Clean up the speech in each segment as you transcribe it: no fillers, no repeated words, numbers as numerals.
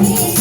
Thank you.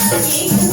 Yeah.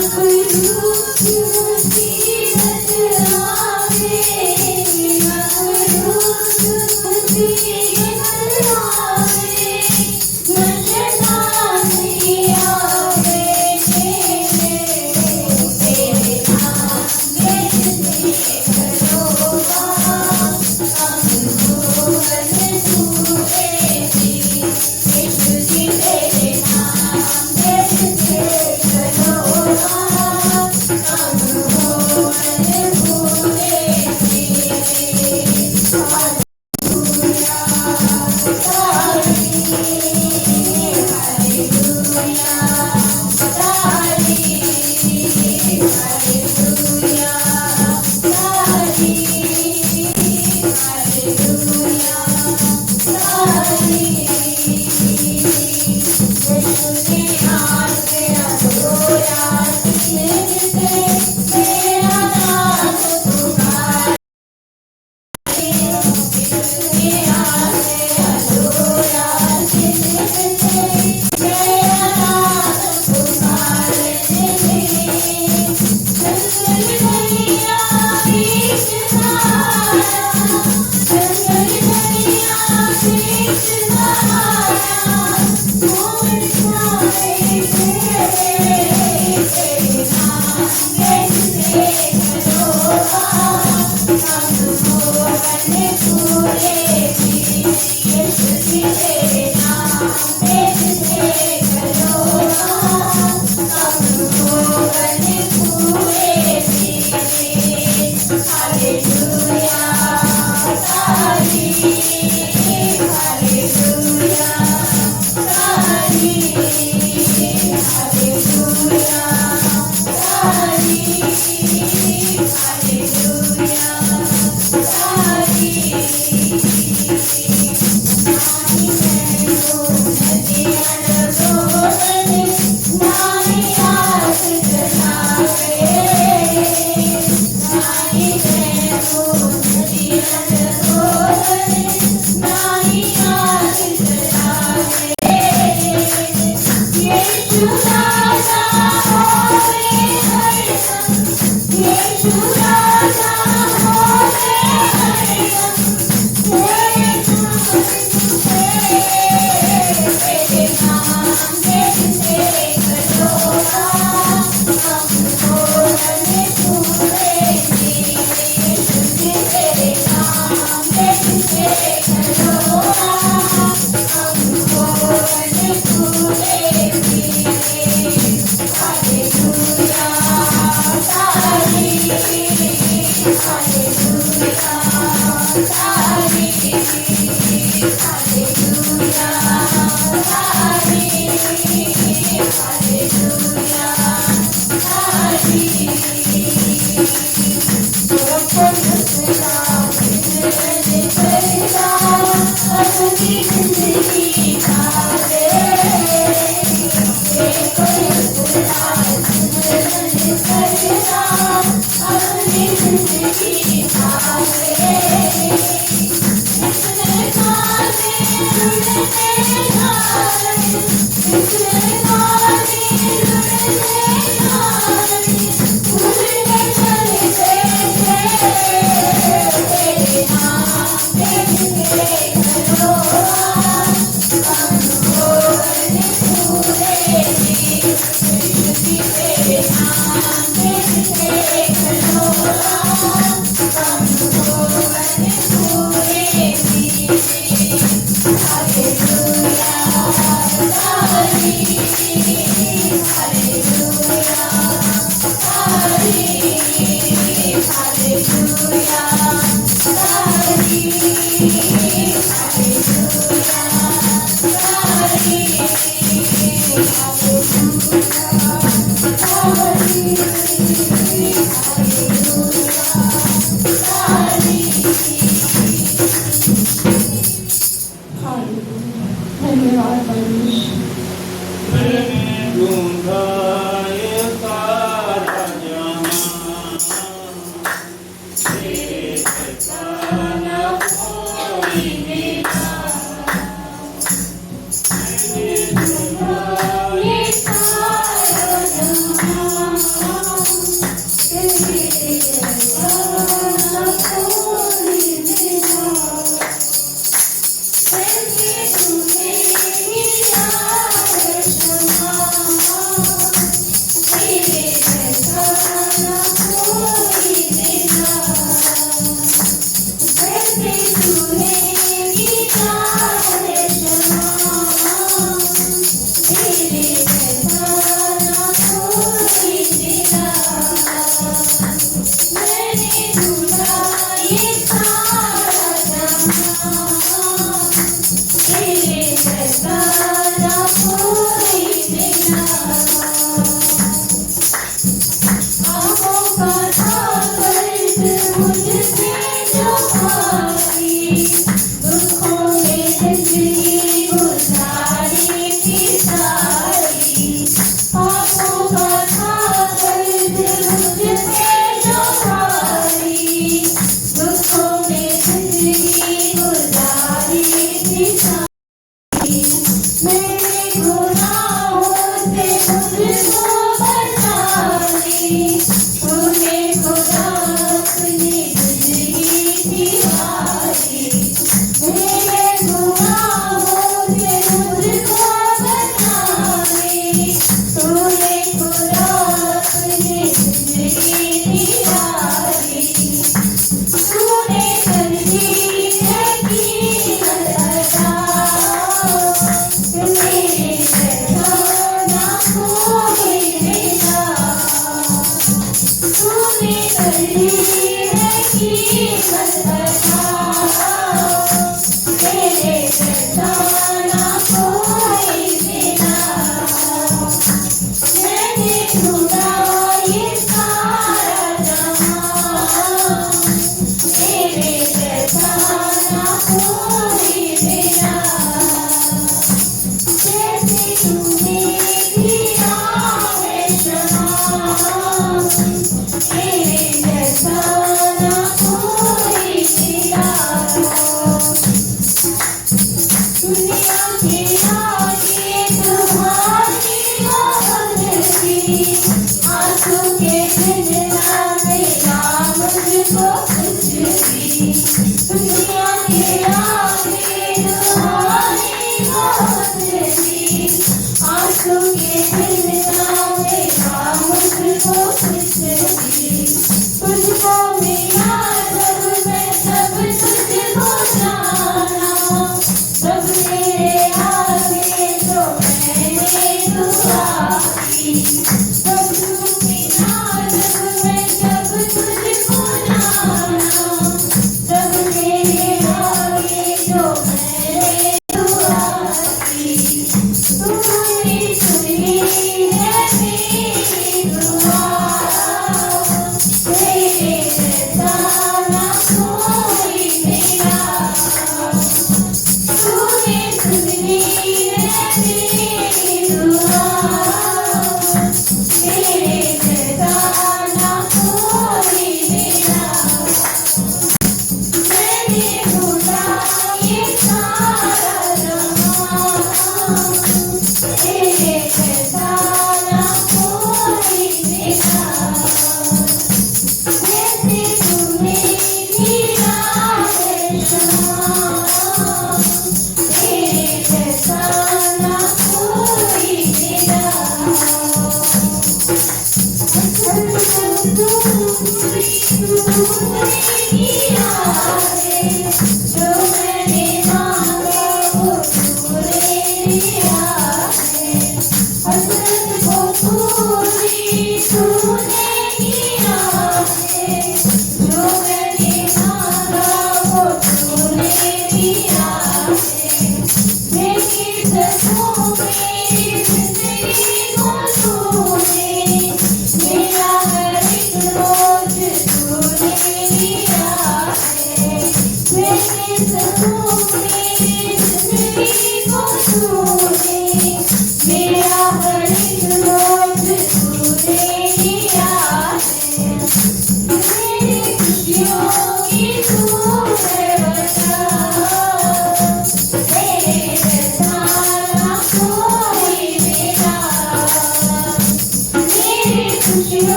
Hallelujah,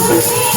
Oh,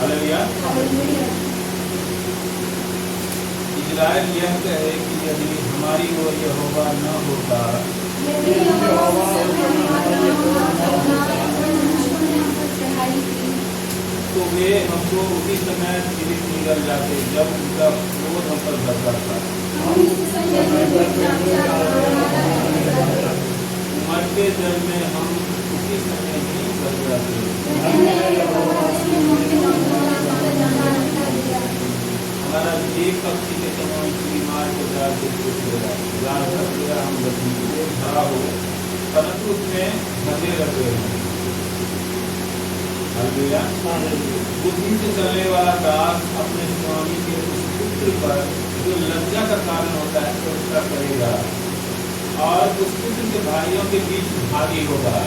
hallelujah. Israel यह कहे कि यदि हमारी ओर यहोवा न होता तो वे हमको उसी समय जीवित निकल जाते जब उनका क्रोध हम पर भरता था। मरते जल में हम उसी समय ही बच जाते। हमारा एक पक्षी के समान बीमार के जाल से हम बचने भरा हो, परंतु उसमें फंसे रहते हैं। बुद्धि से चलने वाला दास अपने स्वामी के उस पुत्र पर जो लज्जा का कारण होता है उसका करेगा और उस पुत्र के भाइयों के बीच भागी होगा।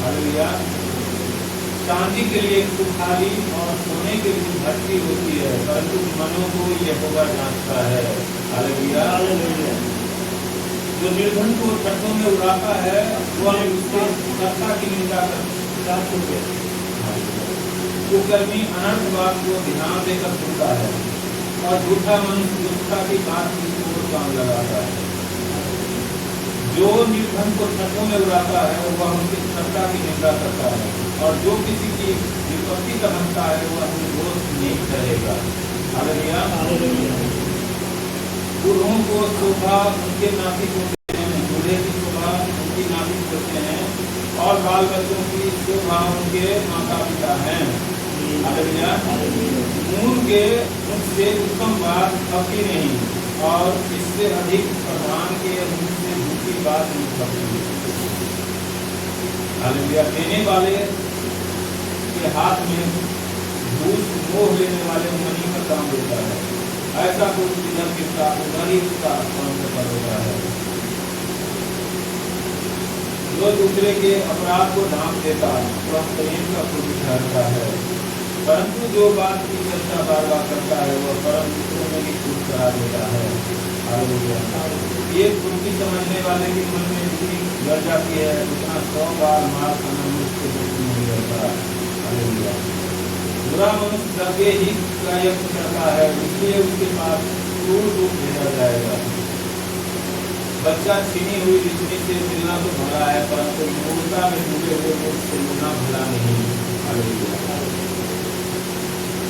हालेलुया। चांदी के लिए सुखाली और सोने के लिए भट्टी होती है, परंतु मनों को यहोवा जांचता है। हालेलुया। जो निर्धन को ठट्ठों में उड़ाता है वह उसके सत्ता की निंदा करता है। वो कर्मी अनर्थ बात को ध्यान देकर सुनता है और झूठा मनुष्य दुष्टता की बात की ओर कान लगाता है। जो निर्धन को ठट्ठों में उड़ाता है वह उनकी सत्ता की निंदा करता है और जो किसी की विपत्ति का हंसता है वह निर्दोष नहीं ठहरेगा। हालेलुया। बूढ़ों को शोभा उनके नाती होते हैं, बूढ़े की शोभा उनकी नाती होते हैं और बाल बच्चों की शोभा उनके माता पिता हैं। हालेलुया। मूर्ख के मुझसे उत्तम बात कभी नहीं और इससे अधिक प्रधान के मुझसे झूठी बात नहीं कभी। हालेलुया। देने वाले के हाथ में घूस मोह लेने वाले मनी का काम देता है, ऐसा कुछ इधर गिरता उधर ही उसका सफल होता है। जो दूसरे के अपराध को ढांप देता वह प्रेम का पुरुष ठहरता है, परंतु जो बात की चर्चा बार बार करता है वह परम मित्रों में भी छूट करा देता है। हालेलुया। ये कुर्की समझने वाले के मन में इतनी बढ़ जाती है उतना 100 बार मार खाना मुझसे नहीं रहता। हालेलुया। बुरा मनुष्य दबे ही का यत्न करता है, इसलिए उसके पास क्रूर रूप भेजा जाएगा। बच्चा छीनी हुई बिजली से मिलना तो भला है, परंतु मूर्खता में डूबे हुए मुख से मिलना भला नहीं। हालेलुया।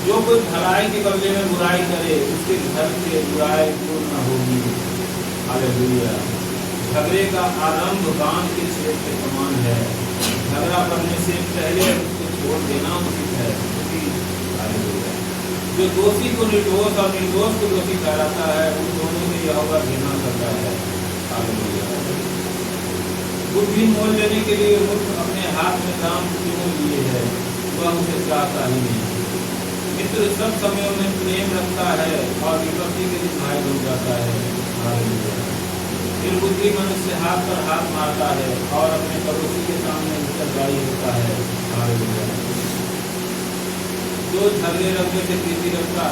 जो कोई भलाई के बदले में बुराई करे उसके घर से बुराई दूर न होगी। हालेलुया। झगड़े का आरंभ बांध के छेद के समान है, झगड़ा करने से पहले उसको छोड़ देना उचित है। हालेलुया। जो दोषी को निर्दोष और निर्दोष को दोषी ठहराता है उन दोनों से यहोवा घृणा करता है। हालेलुया। बुद्धि मोल लेने के लिए मूर्ख अपने हाथ में काम क्यों लिए है, वह उसे चाहता ही नहीं। मित्र सब समयों में प्रेम रखता है और विपत्ति के दिन घायल हो जाता है। हालेलुया। फिर बुद्धि मनुष्य हाथ पर हाथ मारता है और अपने पड़ोसी के सामने उत्तरदायी होता है। हालेलुया। जो झगड़े रखने से प्रीति रखता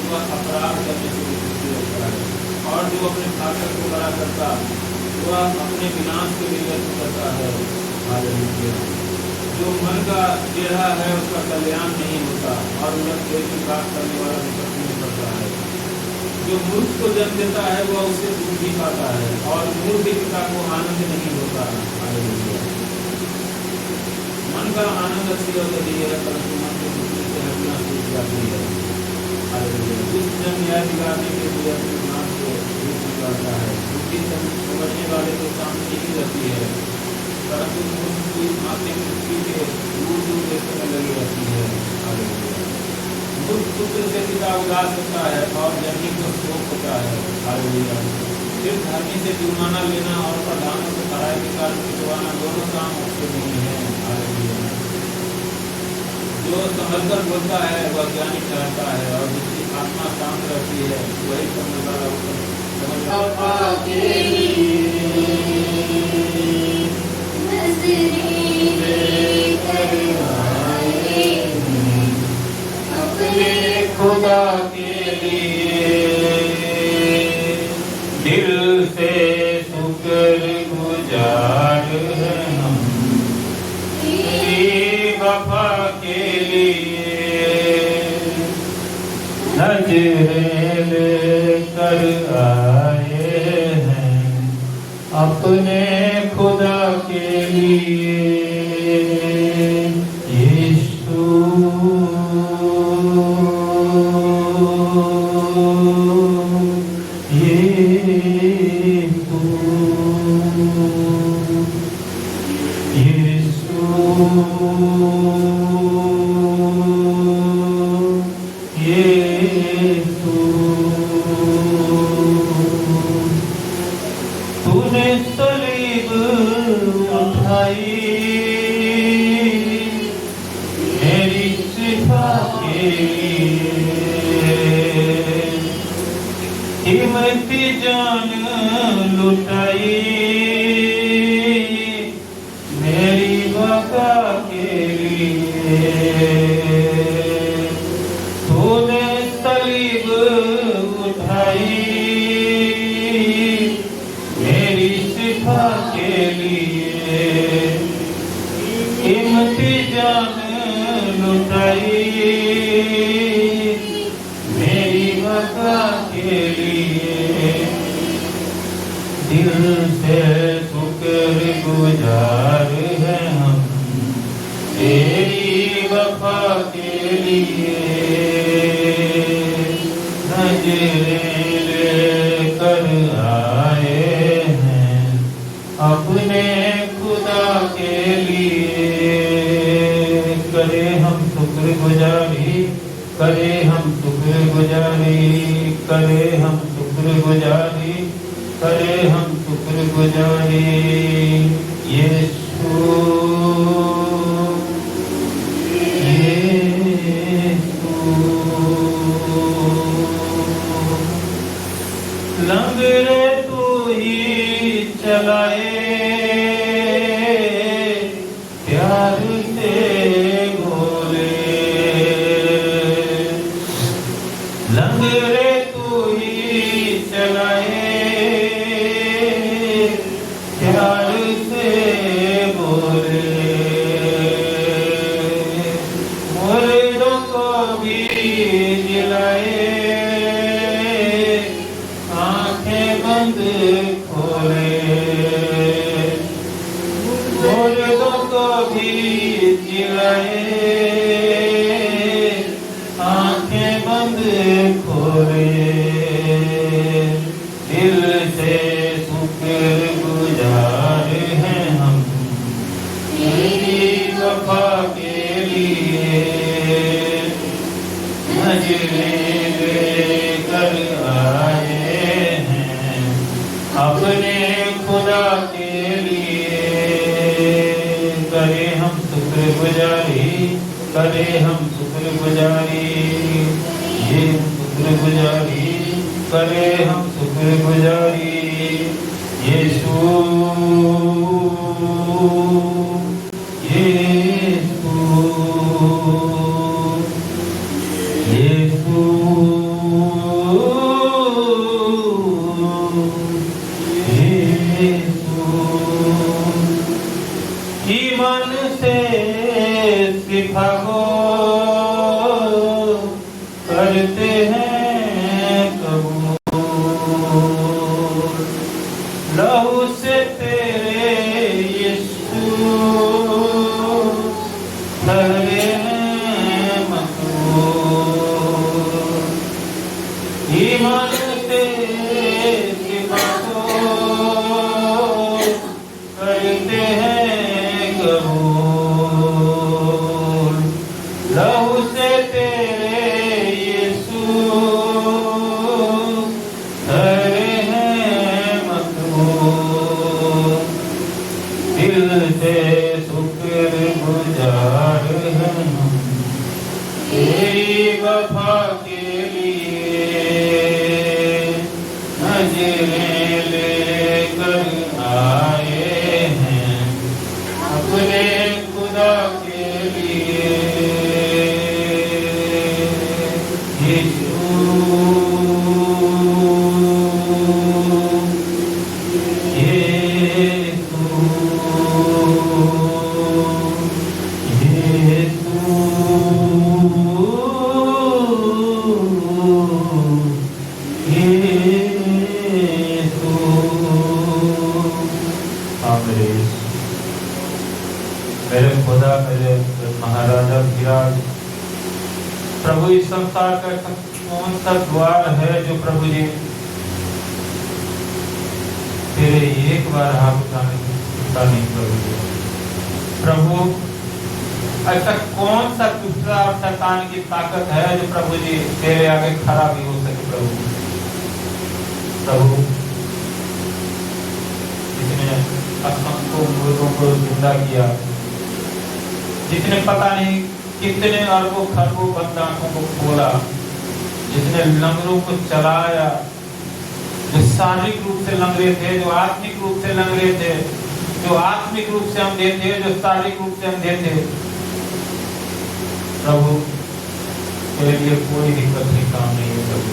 वह अपराध करने से प्रीति रखता है और जो अपने ठाकुर को बड़ा करता वह अपने विनाश के लिए यत्न करता है। हालेलुया। जो मन का टेढ़ा है उसका कल्याण नहीं होता और उलट देर की बात करने वाला विपत्ति में पड़ता है। जो मूर्ख को जन्म देता है वह उसे बुद्धि पाता है और मूर्ख पिता को आनंद नहीं होता। हालेलुया। मन का आनंद अच्छी और सही है, परंतु मन की बुद्धि से हटना सीख जाती है। हालेलुया। दुष्ट जन न्याय बिगाड़ने के लिए अपने दिमाग को निकालता है, बुद्धि समझने वाले को शांति ही रहती है, परंतु मूर्ख की आंखें पृथ्वी के दूर दूर देखने में लगी रहती है। हालेलुया। मूर्ख पुत्र से पिता उदास होता है और जननी को शोक होता है। हालेलुया। फिर धर्मी से जुर्माना लेना और प्रधानों से खराई के कारण पिटवाना दोनों काम अच्छे नहीं है। हालेलुया। जो संभलकर बोलता है वह ज्ञानी ठहरता है और जिसकी आत्मा शांत रहती है वही समझदार अपने खुदा के लिए दिल से शुक्र गुजार हैं हम, तेरी वफा के लिए नजरें लेकर आए हैं अपने खुदा के लिए। यीशु तूने सलीब उठाई मेरी शिफा के लिए, कीमती जान लुटाई मेरी बका के लिए। तूने सलीब उठाई मेरी शिफा के लिए, कीमती जान लुटाई मेरी बका के लिए। दिल से शुक्रगुजार हैं हम तेरी वफा के लिए। नजरें लेकर आए हैं अपने खुदा के लिए। करे हम शुक्रगुजारी, करे हम शुक्रगुजारी, करे हम शुक्रगुजारी, करे हम शुक्रगुजारी। यीशु लंगरे तू ही चलाए प्यार से बोले, लंगरे तू ही चलाए प्यार से बोले। मुर्दों को भी जिलाए आंखें बंद खोले, मुर्दों को भी जिलाए आंखें बंद खोले। दिल से शुक्रगुजार हैं हम तेरी वफा के लिए। नजरें लेकर आए हैं अपने खुदा के लिए। करे हम शुक्रगुजारी, करे हम शुक्रगुजारी, ये शुक्रगुजारी, करे हम शुक्रगुजारी। यीशु यीशु यीशु यीशु। ईमान से सिखाओ करते हैं कबूल, लहू से तेरे यीशु ठहरे हैं मकबूल। ईमान से सिखाओ करते हैं कबूल, लहू से तेरे यीशु ठहरे हैं मकबूल। दिल से शुक्रगुजार हैं हम तेरी वफा के लिए। नजरें लेकर आए हैं अपने खुदा के लिए। यीशु यीशु यीशु करे महाराजा विराज। प्रभु इस संसार का कौन सा द्वार है जो प्रभु जी तेरे एक बार हाथ उठाने की क्षमता नहीं प्रभु जी। प्रभु ऐसा कौन सा दूसरा और शैतान की ताकत है जो प्रभु जी तेरे आगे खड़ा भी हो सके प्रभु। प्रभु जिसने असंख्यों मुर्दों को जिंदा किया, जिसने पता नहीं कितने अरबों खरबों बंद आंखों को खोला, जिसने लंगड़ों को चलाया, जो शारीरिक रूप से लंगड़े थे, जो आत्मिक रूप से लंगड़े थे, जो आत्मिक रूप से अंधे थे, जो शारीरिक रूप से अंधे थे। प्रभु तेरे लिए कोई दिक्कत नहीं, काम नहीं है प्रभु।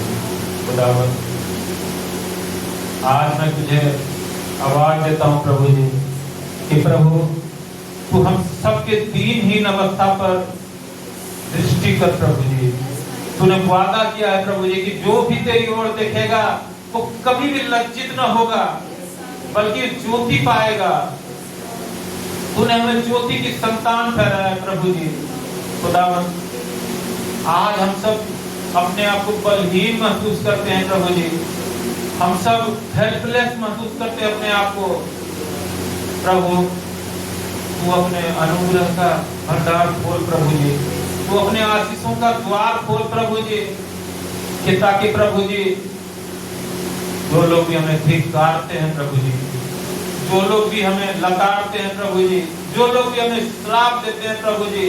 खुदावंद आज मैं तुझे आवाज देता हूँ प्रभु जी कि प्रभु तू हम सबके दीनहीन अवस्था पर दृष्टि कर प्रभु जी। तूने वादा किया है प्रभु जी कि जो भी तेरी ओर देखेगा वो कभी भी लज्जित न होगा बल्कि ज्योति पाएगा। तूने हमें ज्योति की संतान ठहराया है प्रभु जी। खुदावंद आज हम सब अपने आप को बलहीन महसूस करते हैं प्रभु जी, हम सब हेल्पलेस महसूस करते हैं अपने आप को। प्रभु तू अपने अनुग्रह का भंडार खोल प्रभु जी, तू अपने आशीषों का द्वार खोल प्रभु जी, कि ताकि प्रभु जी जो लोग भी हमें धिक्कारते हैं प्रभु जी, जो लोग भी हमें लताड़ते हैं प्रभु जी, जो लोग भी हमें श्राप देते हैं प्रभु जी,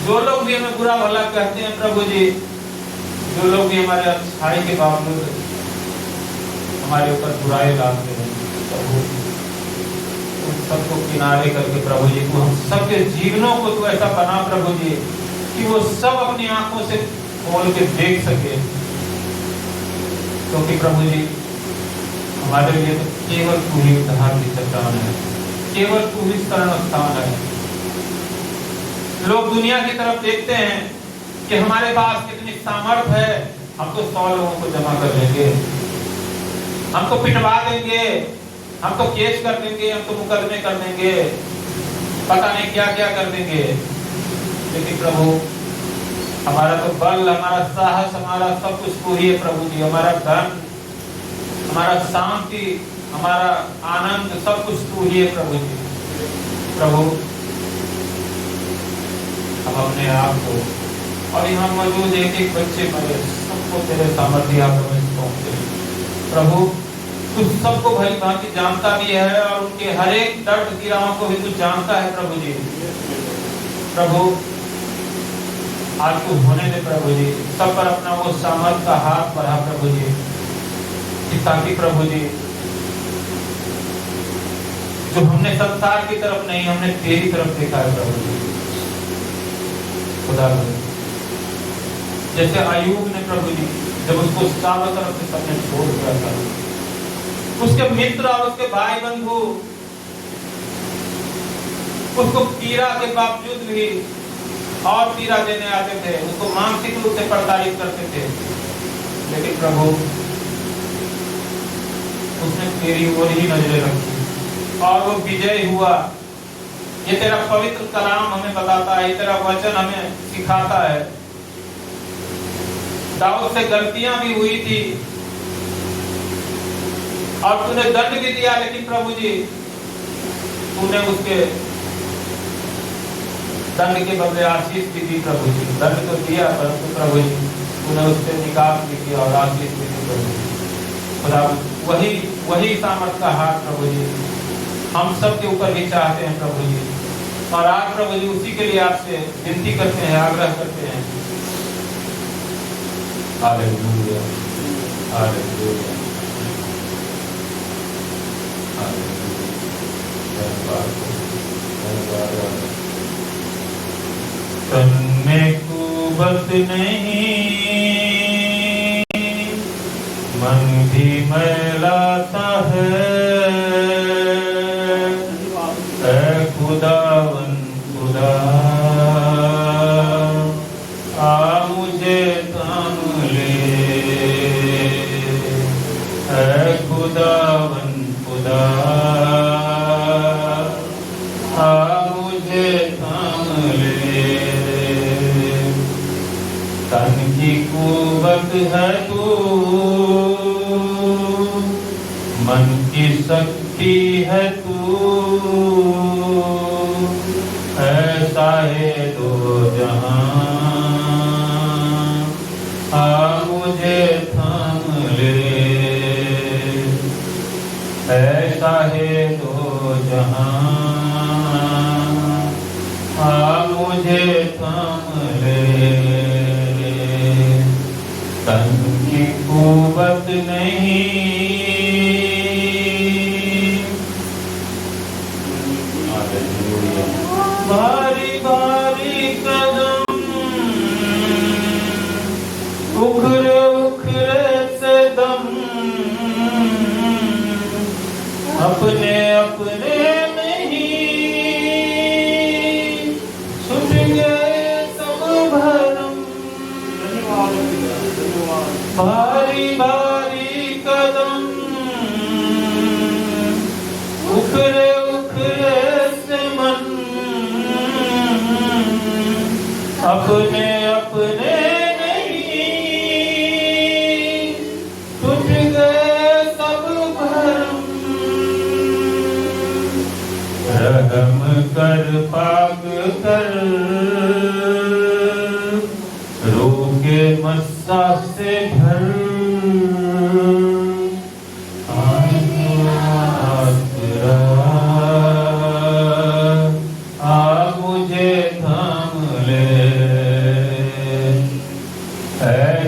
जो लोग भी हमें बुरा भला कहते हैं प्रभु जी, जो लोग भी हमारे अच्छाई के बावजूद हमारे ऊपर बुराई डालते हैं प्रभु, उन सबको किनारे करके प्रभु जी तू हम सबके जीवनों को तू ऐसा बना प्रभु जी कि वो सब अपनी आंखों से खोल के देख सके। क्योंकि प्रभु जी हमारे लिए तो केवल तू ही उद्धार की चट्टान है, केवल तू ही शरण स्थान है। लोग दुनिया की तरफ देखते हैं कि हमारे पास कितनी सामर्थ है, हम तो 100 लोगों को जमा कर लेंगे, हमको पिटवा देंगे, हमको केस कर देंगे, हमको मुकदमे कर देंगे, पता नहीं क्या क्या कर देंगे। लेकिन प्रभु हमारा तो बल, हमारा साहस, हमारा सब कुछ तू ही है प्रभु जी। हमारा धन, हमारा शांति, हमारा आनंद, सब कुछ तू ही है प्रभु जी। प्रभु हम अपने आप को और यहाँ मौजूद एक एक बच्चे मरे सबको तेरे सामर्थ्य हाथों में सौंपते हैं प्रभु। तू सबको भली भांति जानता भी है और उनके हर एक दर्द पीड़ाओं को भी तू जानता है प्रभु जी। प्रभु आज तू होने दे प्रभु जी, सब पर अपना वो सामर्थ का हाथ बढ़ा प्रभु जी, कि ताकि प्रभु जी जो हमने संसार की तरफ नहीं, हमने तेरी तरफ देखा है प्रभु जी। खुदा जैसे अय्यूब ने प्रभु जी जब उसको चारों तरफ से सबने छोड़ दिया था, उसके मित्र और उसके भाई बंधु उसको पीड़ा के बावजूद भी और पीड़ा देने आते थे, उसको मानसिक रूप से प्रताड़ित करते थे, लेकिन प्रभु उसने तेरी ओर ही नजरें रखी और वो विजय हुआ। ये तेरा पवित्र कलाम हमें बताता है, ये तेरा वचन हमें सिखाता है। दाऊद से गलतियां भी हुई थी और तूने दंड भी दिया, लेकिन प्रभु जी तूने उसके दंड के बदले आशीष भी दी प्रभु जी। दंड तो दिया परंतु प्रभु जी तूने उससे निकास भी किया और आशीष भी दी प्रभु जी। खुदा वही सामर्थ का हाथ प्रभु जी हम सब के ऊपर भी चाहते हैं प्रभु जी। और आज प्रभु जी उसी के लिए आपसे विनती करते हैं, आग्रह करते हैं। Hallelujah, hallelujah, hallelujah. तन में कुबत नहीं, मन भी मैलाता है, खुदावन खुदा आ मुझे थाम ले, खुदावन खुदा आ मुझे थाम ले। की कुवत है तू, मन की शक्ति है तू, ऐसा है दो जहां, आ मुझे थाम ले, ऐसा है दो जहां, आ मुझे थाम ले, तन की कुवत नहीं, भारी भारी कदम उखरे उखरे से दम, अपने अपने नहीं छूट गए सब भरम, भारी भारी कदम उखरे उखरे से मन, अपने अपने नहीं टूट गए सब भरम, रहम कर पाक कर रोके मस्सा से भर,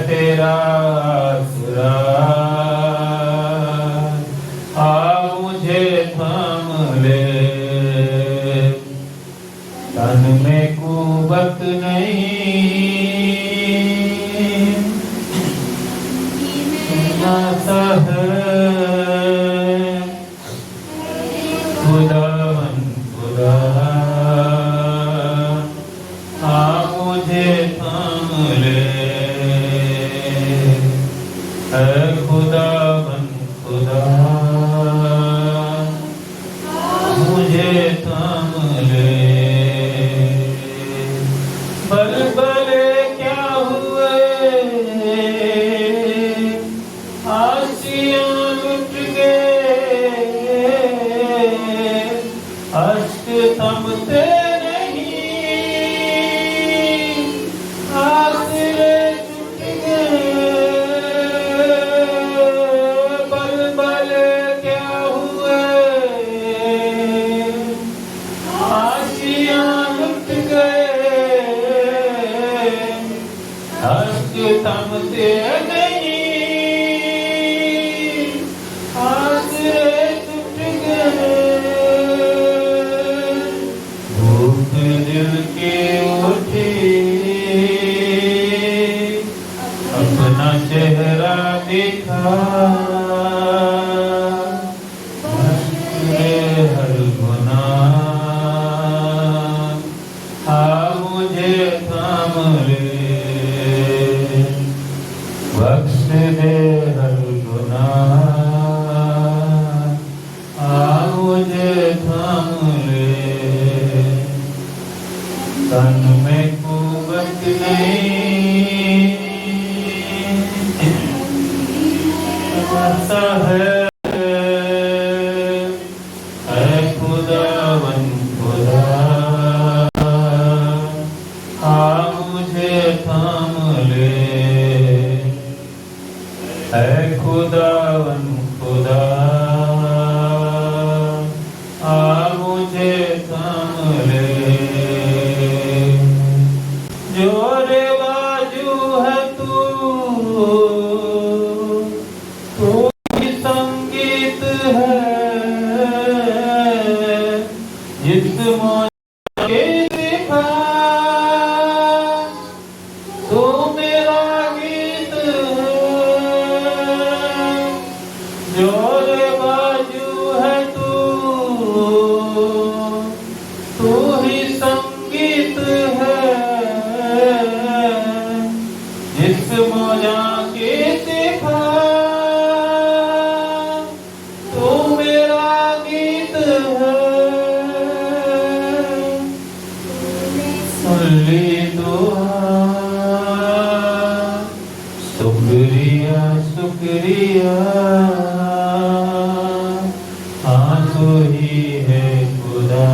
तेरा आसरा आ मुझे थाम ले, तन में कुवत नहीं, नाता है खुदावन खुदा, आ मुझे थाम ले, है खुदावन खुदा, मुझे थाम ले, बलबले क्या हुए आशियां लुट गए, अश्क थमते थमते नहीं, आसरे टूट गए, भूख दिल के उठी, अपना चेहरा दिखा, हर गुनाह आ मुझे थाम ले, बख्श दे हर गुनाह आ मुझे थाम ले, तन में कुवत नहीं, ऐसा है खुदावन खुदा, आ मुझे थाम ले, है खुदावन खुदा, आ मुझे थाम ले, जोरे बाजू है तू ही संगीत है, जिस मौज के दिखा तू मेरा गीत है, जोरे बाजू है तू ही संगीत है, जिस मौजा के दिखा तू मेरा गीत है, सुन ली दुआ शुक्रिया, हाँ तू ही है खुदा,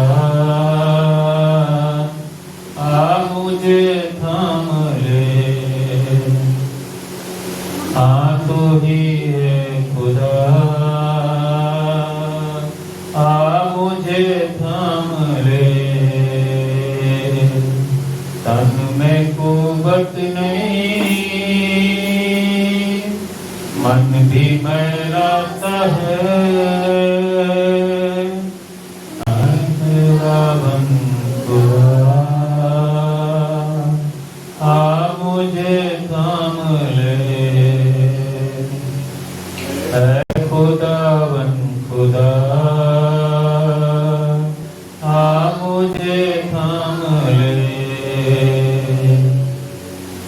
आ मुझे थाम ले, हाँ तू ही है खुदा, आ मुझे थाम ले। तन में कुवत नहीं, मन भी मैलाता है, रावण खुदा, आ मुझे थाम ले, ऐ खुदावन खुदा, आ मुझे थाम ले।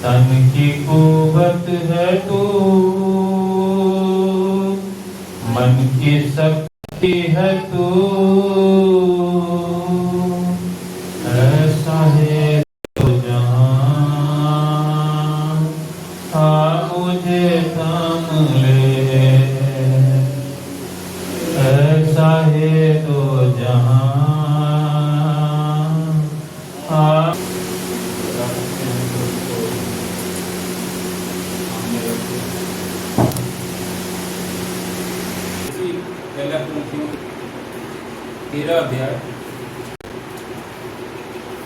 तन की कुवत है तू, मन की शक्ति है तू, ऐसा है तो जहां, आ मुझे थाम ले, ऐसा है तो जहां, आ पहला कुरिन्थियों 13 अध्याय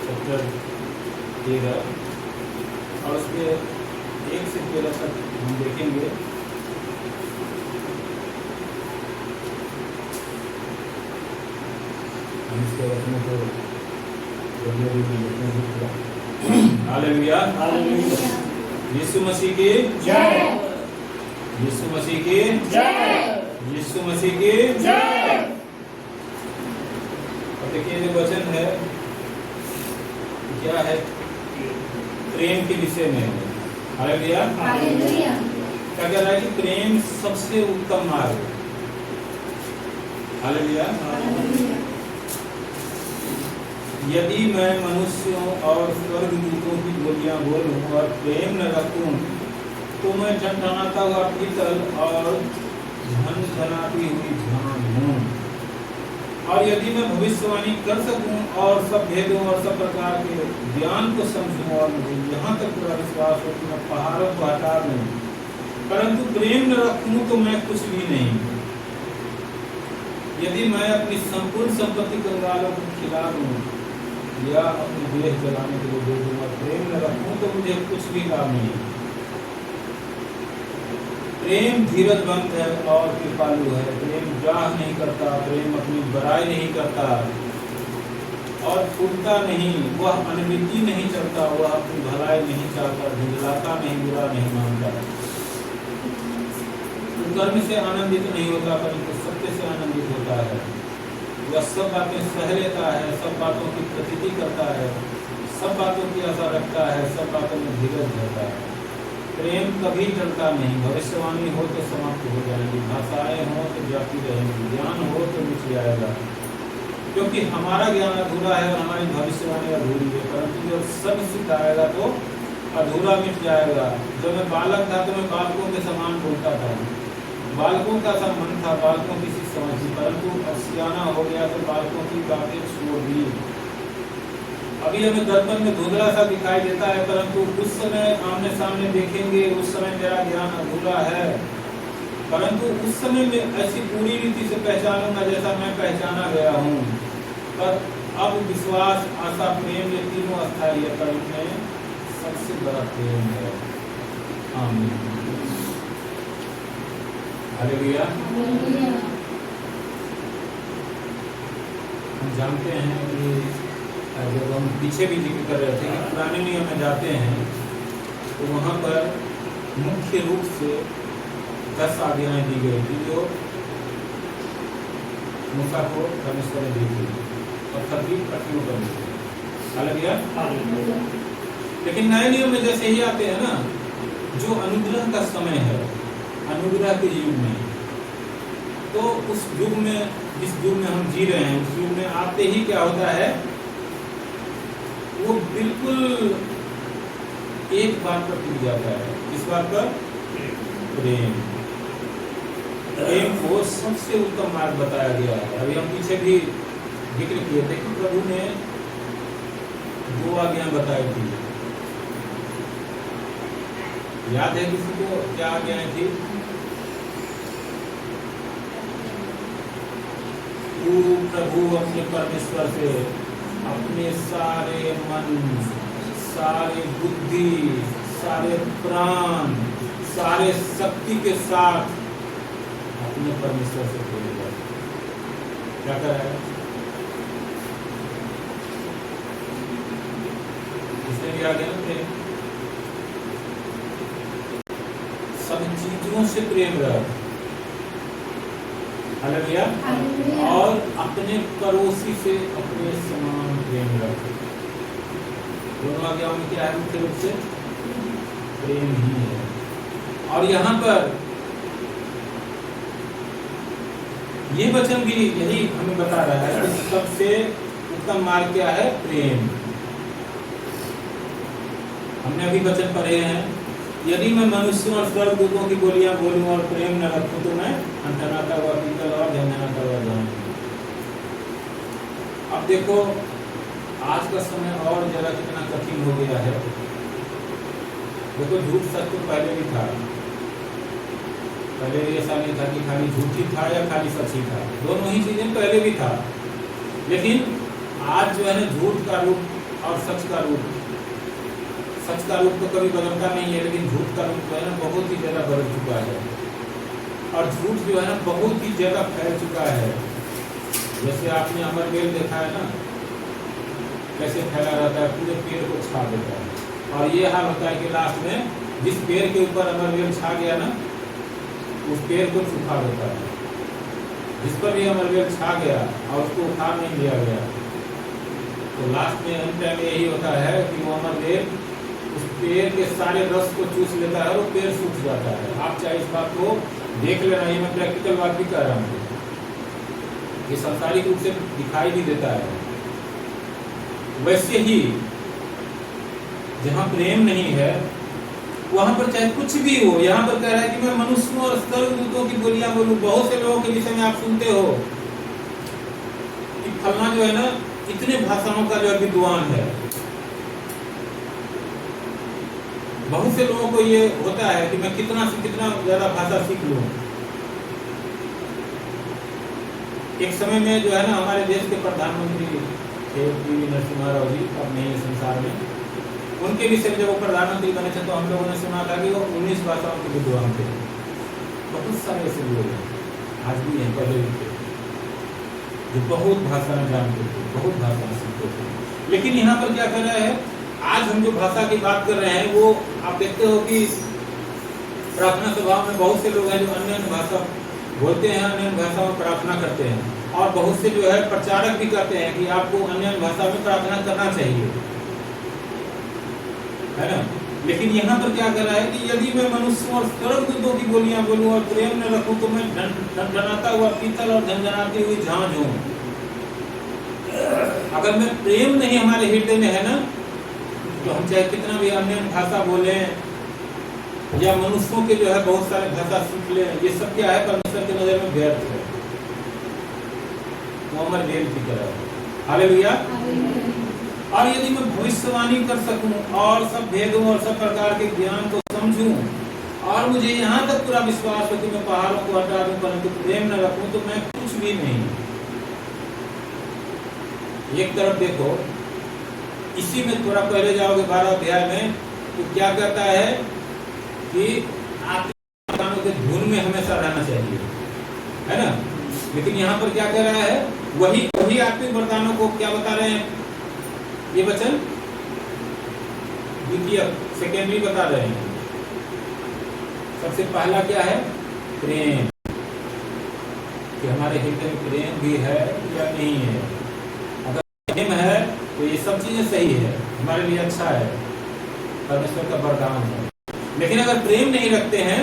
चैप्टर 13 और उसके 1 से 13 तक हम देखेंगे। हम इसके वचनों को जल्दी लिखने की पूरा। हालेलुया, यीशु मसीह की जय, यीशु मसीह की जय, यीशु मसीह की जय। और देखिए जो वचन है क्या है, प्रेम के विषय में है। हालेलुया, क्या कह रहा है कि प्रेम सबसे उत्तम मार्ग है। हालेलुया, यदि मैं मनुष्यों और स्वर्गदूतों की बोलियां बोलूं और प्रेम न रखूं तो मैं ठनठनाता हुआ पीतल और झनझनाती हुई झांझ हूं। और यदि मैं भविष्यवाणी कर सकूं और सब भेदों और सब प्रकार के ज्ञान को समझूं और मुझे यहाँ तक पूरा विश्वास हो कि मैं पहाड़ों को हटा दूं, परंतु प्रेम न रखूं तो मैं कुछ भी नहीं। यदि मैं अपनी संपूर्ण संपत्ति कंगालों को खिला दूं या अपनी देह जलाने के लिए दे दूं और प्रेम न रखूं तो मुझे कुछ भी लाभ नहीं। प्रेम धीरजवंत है और कृपालु है, प्रेम जाह नहीं करता, प्रेम अपनी बड़ाई नहीं करता और फूटता नहीं, वह अनमिति नहीं चलता, वह अपनी भलाई नहीं चाहता, झुंझलाता नहीं, बुरा नहीं मानता, कर्म से आनंदित नहीं होता परंतु सत्य से आनंदित होता है। वह सब बातें सह लेता है, सब बातों की प्रतीति करता है, सब बातों की आशा रखता है, सब बातों में धीरज रहता है। प्रेम कभी टलता नहीं, भविष्यवाणी हो तो समाप्त हो जाएंगी, भाषाएं हो तो जाती रहेंगी, ज्ञान हो तो मिट जाएगा, क्योंकि हमारा ज्ञान अधूरा है और हमारी भविष्यवाणी अधूरी है, परंतु जब सब सिखाएगा तो अधूरा मिट जाएगा। जब मैं बालक था तो मैं बालकों के समान बोलता था, बालकों का सा मन था, बालकों की सी समझ थी, परंतु अब सियाना हो गया तो बालकों की बातें छोड़ दी। अभी हमें दर्पण में धुंधला सा दिखाई देता है, परंतु उस समय आमने सामने देखेंगे, उस समय मेरा ज्ञान अधूरा है, परंतु उस समय में ऐसी पूरी रीति से पहचानूंगा जैसा मैं पहचाना गया हूँ। पर अब विश्वास, आशा, प्रेम ये तीनों अस्थायी है, पर इनमें सबसे बड़ा प्रेम है। आमीन, हालेलुया। हम जानते हैं कि जब हम पीछे भी जिक्र कर रहे थे कि पुराने नियम में जाते हैं तो वहाँ पर मुख्य रूप से 10 आज्ञाएं दी गई थी जो मूसा को परमेश्वर ने दी थी और सभी पट्टियों पर दी थी। हालेलुया। लेकिन नए नियम में जैसे ही आते हैं ना, जो अनुग्रह का समय है, अनुग्रह के युग में, तो उस युग में, जिस युग में हम जी रहे हैं, उस युग में आते ही क्या होता है, वो बिल्कुल एक बात पर टूट जाता है। इस बात पर प्रेम। प्रेम को सबसे उत्तम मार्ग बताया गया है। अभी हम पीछे भी जिक्र किए थे कि प्रभु ने 2 आज्ञा बताई थी। याद है किसी को क्या आज्ञाएं थी? तू प्रभु अपने परमेश्वर से अपने सारे मन, सारे बुद्धि, सारे प्राण, सारे शक्ति के साथ अपने परमेश्वर से प्रेम कर। क्या कराएगा? इसने भी आ गया ना प्रेम। सब चीजों से प्रेम रख, हालेलुया, और अपने पड़ोसी से अपने समान प्रेम रख। दोनों आज्ञाओं में क्या है? मुख्य रूप से प्रेम ही है। और यहाँ पर ये वचन भी यही हमें बता रहा है कि सबसे उत्तम मार्ग क्या है? प्रेम। हमने अभी वचन पढ़े हैं, यदि मैं मनुष्यों और स्वर्गदूतों की बोलियां बोलूं और प्रेम न रखूं तो मैं अनटनाता हुआ पीतल और झंझनाता हुआ जाऊंगा। अब देखो आज का समय और जरा कितना कठिन हो गया है। देखो झूठ सच तो पहले भी था, पहले ऐसा नहीं था कि खाली झूठ ही था या खाली सच ही था, दोनों ही चीजें पहले भी था। लेकिन आज जो है ना, झूठ का रूप और सच का रूप, सच का रूप तो कभी बदलता नहीं है, लेकिन झूठ का रूप जो है ना बहुत ही ज्यादा बदल चुका है। और झूठ जो है ना बहुत ही ज्यादा फैल चुका है। जैसे आपने अमरवेल देखा है ना, कैसे फैला रहता है, पूरे पेड़ को छा देता है। और ये हाल होता है कि लास्ट में जिस पेड़ के ऊपर अमरवेल छा गया ना, उस पेड़ को सुखा देता है। जिस पर भी अमरवेल छा गया और उसको उखाड़ नहीं दिया गया, तो लास्ट में अंत टाइम यही होता है कि वो अमरवेल उस पेड़ के सारे रस को चूस लेता है और वो पेड़ सूख जाता है। आप चाहे इस बात को देख लेना, ये मैं प्रैक्टिकल बात भी कह रहा हूँ, ये सांसारिक रूप से दिखाई भी देता है। वैसे ही जहाँ प्रेम नहीं है वहां पर चाहे कुछ भी हो, यहाँ पर कह रहा है कि मैं मनुष्यों और स्वर्गदूतों की बोलियां बोलूं। बहुत से लोगों के विषय में आप सुनते हो कि फलना जो है ना इतने भाषाओं का जो है विद्वान है। बहुत से लोगों को ये होता है कि मैं कितना से कितना ज्यादा भाषा सीख लूं। एक समय में जो है ना हमारे देश के प्रधानमंत्री थे पी.वी. नरसिम्हा राव जी, अब नहीं है संसार में। उनके विषय में जब वो प्रधानमंत्री बने थे तो हम लोगों ने सुना था कि वो 19 भाषाओं के विद्वान थे। बहुत सारे ऐसे लोग हैं, आज भी हैं, पहले भी थे, जो बहुत भाषा जानते थे, बहुत भाषा सीखते थे। लेकिन यहाँ पर क्या कर रहा है, आज हम जो भाषा की बात कर रहे हैं वो आप देखते हो कि प्रार्थना सभा में बहुत से लोग हैं जो अन्य भाषा बोलते हैं, अन्य भाषा में प्रार्थना करते हैं। और बहुत से जो है प्रचारक भी कहते हैं कि आपको अन्य भाषा में प्रार्थना करना चाहिए, है ना। लेकिन यहाँ पर क्या कर रहा है कि यदि मैं मनुष्यों और स्वर्गदूतों की बोलियां बोलूं और प्रेम न रखूं तो मैं डनडनाता हुआ पीतल और झनझनाती हुई झांझ हूं। अगर मैं प्रेम नहीं हमारे हृदय में है ना, तो हम चाहे कितना भी अन्य भाषा बोले या मनुष्यों के जो है बहुत सारे भाषा सीख ले, ये सब क्या है? परमेश्वर की नजर में व्यर्थ है। वो अमरवेल की तरह। हालेलुया। और यदि मैं भविष्यवाणी कर सकूं और सब भेदों और सब प्रकार के ज्ञान को समझूं और मुझे यहाँ तक पूरा विश्वास हो कि मैं पहाड़ों को हटा दूं परंतु प्रेम न रखूं तो मैं कुछ भी नहीं। एक तरफ देखो, इसी में थोड़ा पहले जाओगे 12 अध्याय में, तो क्या कहता है कि आत्मिक वरदानों के धुन में हमेशा रहना चाहिए, है ना। लेकिन यहाँ पर क्या कह रहा है, वही आत्मिक वरदानों को क्या बता रहे हैं ये वचन? द्वितीय सेकेंडरी बता रहे हैं। सबसे पहला क्या है? प्रेम, कि हमारे हृदय में प्रेम भी है या नहीं है। अगर प्रेम है तो ये सब चीजें सही है, हमारे लिए अच्छा है, परमेश्वर का वरदान है। लेकिन अगर प्रेम नहीं रखते हैं